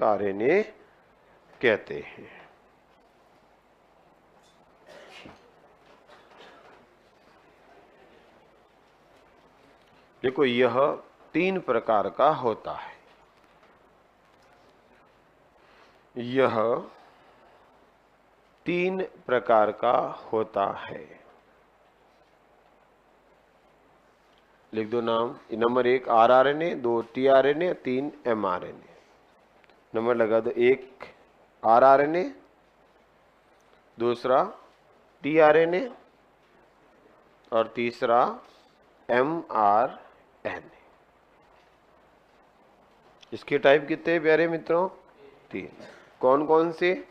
आरएनए कहते हैं। देखो, यह 3 प्रकार का होता है। यह 3 प्रकार का होता है। लिख दो नाम। Number 1 rRNA, 2 tRNA, 3 mRNA. Number लगा दो। 1 आरआरएनए, दूसरा टीआरएनए और तीसरा एमआरएनए। इसके टाइप कितने प्यारे मित्रों? 3। कौन कौन से?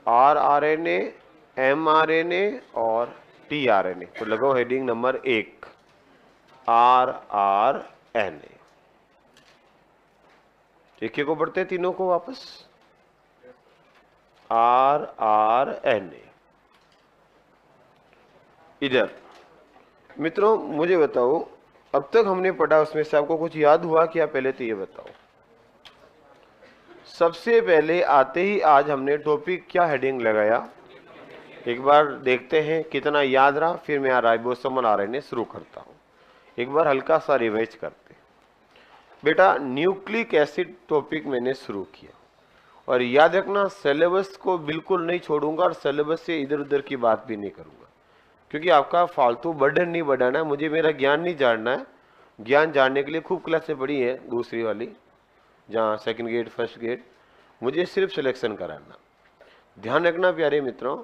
आरआरएनए, एमआरएनए और टीआरएनए। तो लगाओ हेडिंग नंबर 1 आरआरएनए। एक को पढ़ते हैं तीनों को वापस। आरआरएनए। इधर मित्रों मुझे बताओ, अब तक हमने पढ़ा उसमें से आपको कुछ याद हुआ क्या? पहले तो ये बताओ। सबसे पहले आते ही आज हमने टॉपिक क्या हेडिंग लगाया, एक बार देखते हैं कितना याद रहा, फिर मैं राइबोसोमल आरएनए शुरू करता हूं। एक बार हल्का सा रिवाइज करते हैं। बेटा, न्यूक्लिक एसिड टॉपिक मैंने शुरू किया, और याद रखना सिलेबस को बिल्कुल नहीं छोड़ूंगा और सिलेबस से इधर उधर की बात भी नहीं करूंगा, क्योंकि आपका फालतू बर्डन नहीं बढ़ाना है, मुझे मेरा ज्ञान नहीं जानना है। ज्ञान जानने के लिए खूब क्लासें पढ़ी है, दूसरी वाली जहाँ सेकंड ग्रेड फर्स्ट ग्रेड, मुझे सिर्फ सिलेक्शन कराना। ध्यान रखना प्यारे मित्रों,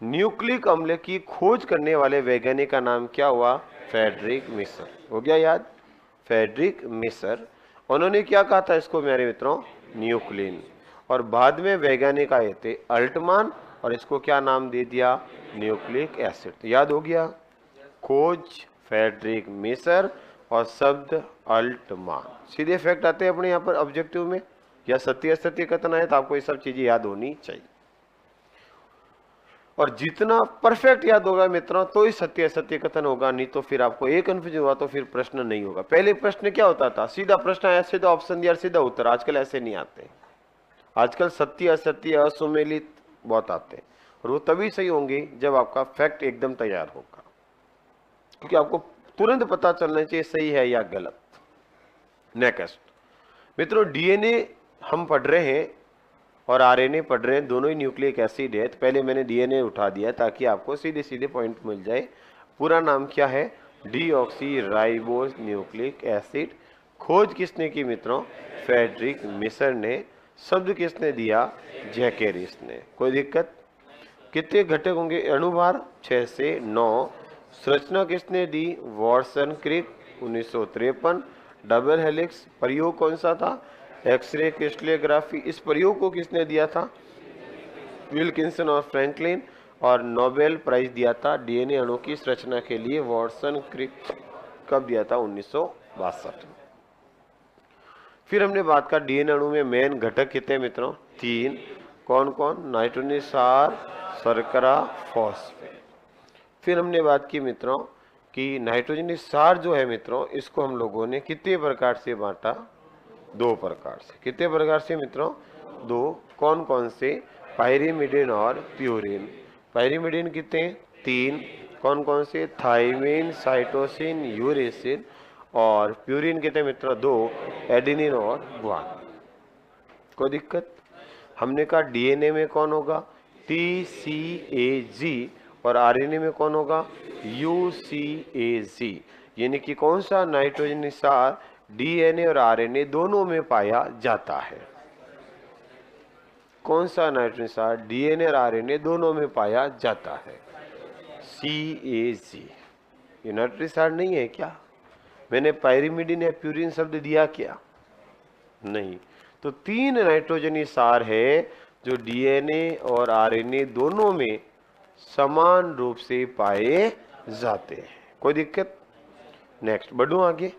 न्यूक्लिक अम्ल की खोज करने वाले वैज्ञानिक का नाम क्या हुआ? फ्रेडरिक मिसर। हो गया याद? फ्रेडरिक मिसर। उन्होंने क्या कहा था इसको मेरे मित्रों? न्यूक्लिन। और बाद में वैज्ञानिक आए थे अल्टमान, और इसको क्या नाम दे दिया? Nucleic acid. तो याद हो गया? खोज फ्रेडरिक मिसर और शब्द अल्टमान। सीधे फैक्ट आते हैं अपने यहाँ पर ऑब्जेक्टिव में, या सत्य असत्य कथन है, तो आपको ये सब चीजें याद होनी चाहिए। और जितना परफेक्ट याद होगा मित्रों तो ही सत्य असत्य कथन होगा, नहीं तो फिर आपको एक कंफ्यूजन हुआ तो फिर प्रश्न नहीं होगा। पहले प्रश्न क्या होता था? सीधा प्रश्न आया, सीधा ऑप्शन दिया, सीधा उत्तर। आजकल ऐसे नहीं आते। आजकल सत्य असत्य असुमेलित बहुत आते हैं, और वो तभी सही होंगे जब आपका फैक्ट एकदम तैयार होगा, क्योंकि आपको तुरंत पता चलना चाहिए सही है या गलत। नेक्स्ट मित्रों, डीएनए हम पढ़ रहे हैं और आरएनए पढ़ रहे हैं, दोनों ही न्यूक्लिक एसिड है। तो पहले मैंने डीएनए उठा दिया ताकि आपको सीधे सीधे पॉइंट मिल जाए। पूरा नाम क्या है? Deoxy ribose nucleic acid. खोज किसने की मित्रों? फ्रेडरिक मिसर ने। शब्द किसने दिया? जैकेरिस ने। कोई दिक्कत? कितने घटक होंगे अणुभार? 6 से 9। संरचना किसने दी? Watson Crick 1953। डबल हेलिक्स प्रयोग कौन सा था? X ray crystallography. इस प्रयोग को किसने दिया था? विल्किंसन और फ्रैंकलिन। और नोबेल प्राइज दिया था डीएनए अणु की संरचना के लिए वॉटसन क्रिक। कब दिया था? 1962। फिर हमने बात का डीएनए अणु में मेन घटक कितने हैं मित्रों? 3। कौन कौन? नाइट्रोजन सार, शर्करा, फॉस्फेट। फिर हमने बात की मित्रों कि नाइट्रोजन सार जो है मित्रों, इसको हम लोगों ने कितने प्रकार से बांटा? 2 प्रकार से। कितने प्रकार से मित्रों? 2। कौन कौन से? पायरिमिडिन और प्यूरिन। पायरिमिडिन कितने? 3। कौन कौन से? Thymine, cytosine, यूरेसिन। और प्यूरिन कितने मित्रों? 2। एडेनिन और गुआनिन। कोई दिक्कत? हमने कहा डीएनए में कौन होगा? TCAG और आरएनए में कौन होगा? UCAG। यानी कि कौन सा नाइट्रोजन सार डीएनए और आरएनए दोनों में पाया जाता है? कौन सा नाइट्रोजन सार डीएनए और आरएनए दोनों में पाया जाता है? CAG। ये नाइट्रोजन सार नहीं है क्या? मैंने पायरिमिडिन या प्यूरिन शब्द दिया क्या? नहीं। तो 3 नाइट्रोजनी सार है जो डीएनए और आरएनए दोनों में समान रूप से पाए जाते हैं। कोई दिक्कत? नेक्स्ट बढ़ूं आगे।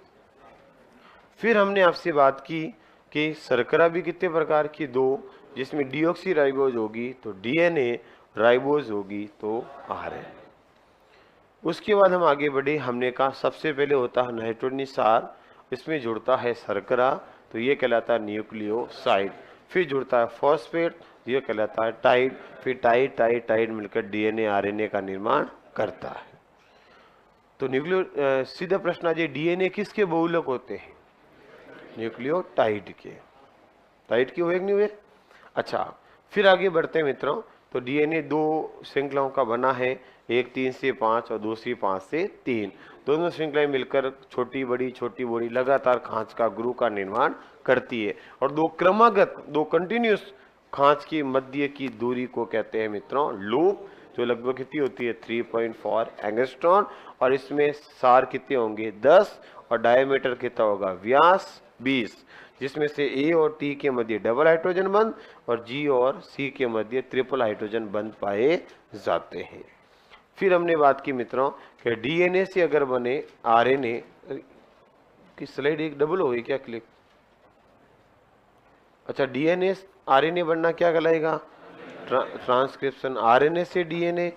फिर हमने आपसे बात की कि शर्करा भी कितने प्रकार की? 2, जिसमें डीऑक्सी राइबोज होगी तो डीएनए, राइबोज होगी तो आरएनए। उसके बाद हम आगे बढ़े। हमने कहा सबसे पहले होता है नाइट्रोजन सार, इसमें जुड़ता है शर्करा तो ये कहलाता है न्यूक्लियोसाइड। फिर जुड़ता है फॉस्फेट, ये कहलाता है टाइड। फिर टाइड टाइड टाइड मिलकर डीएनए आरएनए का निर्माण करता है। तो सीधा प्रश्न आ जाए, डीएनए किसके बहुलक होते हैं? न्यूक्लियोटाइड के। टाइड के हुए कि नहीं हुए? अच्छा, फिर आगे बढ़ते हैं मित्रों। तो डीएनए 2 श्रृंखलाओं का बना है, एक 3 से 5 और दूसरी 5 से 3। दोनों श्रृंखलाएं मिलकर छोटी बड़ी लगातार खांच का गुरु का निर्माण करती है। और 2 क्रमागत, 2 कंटिन्यूस खांच की मध्य की दूरी को कहते हैं मित्रों लूप, जो लगभग कितनी होती है? 3.4 एंगस्ट्रॉन। और इसमें सार कितने होंगे? 10। और डायमीटर कितना होगा? व्यास 20, जिसमें से ए और टी के मध्य डबल हाइड्रोजन बंध और जी और सी के मध्य ट्रिपल हाइड्रोजन बंध पाए जाते हैं। फिर हमने बात की मित्रों कि डीएनए से अगर बने आरएनए की स्लाइड एक डबल हो गई क्या? क्लिक। अच्छा, डीएनए आरएनए बनना क्या कहलाएगा? ट्रांसक्रिप्शन। आरएनए से डीएनए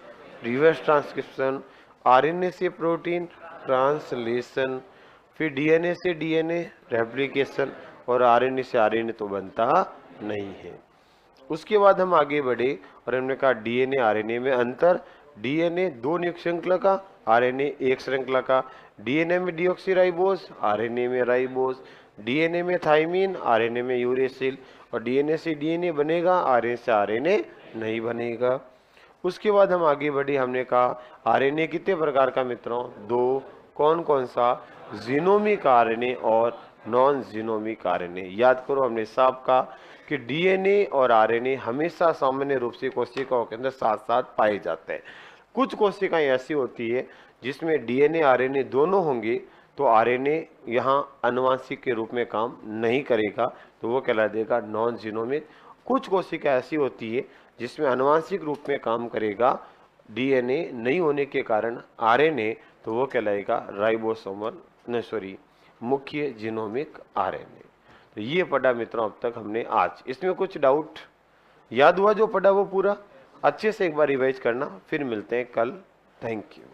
रिवर्स ट्रांसक्रिप्शन। आरएनए से प्रोटीन ट्रांसलेशन। फिर डीएनए से डीएनए रेप्लिकेशन। और आरएनए से आरएनए तो बनता नहीं है। उसके बाद हम आगे बढ़े और हमने कहा डीएनए आरएनए में अंतर। डीएनए 2 नियुक्त श्रृंखला का, आरएनए 1 श्रृंखला का। डीएनए में डीऑक्सीराइबोस, आरएनए में राइबोस। डीएनए में थाइमिन, आरएनए में यूरेसिल। और डीएनए से डीएनए बनेगा, आरएनए से आरएनए नहीं बनेगा। उसके बाद हम आगे बढ़े। हमने कहा आरएनए कितने प्रकार का मित्रों? 2। कौन कौन सा? जीनोमिक आरएनए और नॉन जीनोमिक आरएनए। याद करो, हमने साफ कहा कि डीएनए और आरएनए हमेशा सामान्य रूप से कोशिकाओं के अंदर साथ साथ पाए जाते हैं। कुछ कोशिकाएं ऐसी होती है जिसमें डीएनए आरएनए दोनों होंगे तो आरएनए यहाँ आनुवांशिक के रूप में काम नहीं करेगा, तो वो कहला देगा नॉन जीनोमिक। कुछ कोशिका ऐसी होती है जिसमें आनुवांशिक रूप में काम करेगा डीएनए नहीं होने के कारण आरएनए, तो वो कहलाएगा राइबोसोमल मुख्य जीनोमिक आरएनए। तो ये पढ़ा मित्रों अब तक हमने आज। इसमें कुछ डाउट याद हुआ? जो पढ़ा वो पूरा अच्छे से एक बार रिवाइज करना। फिर मिलते हैं कल। Thank you.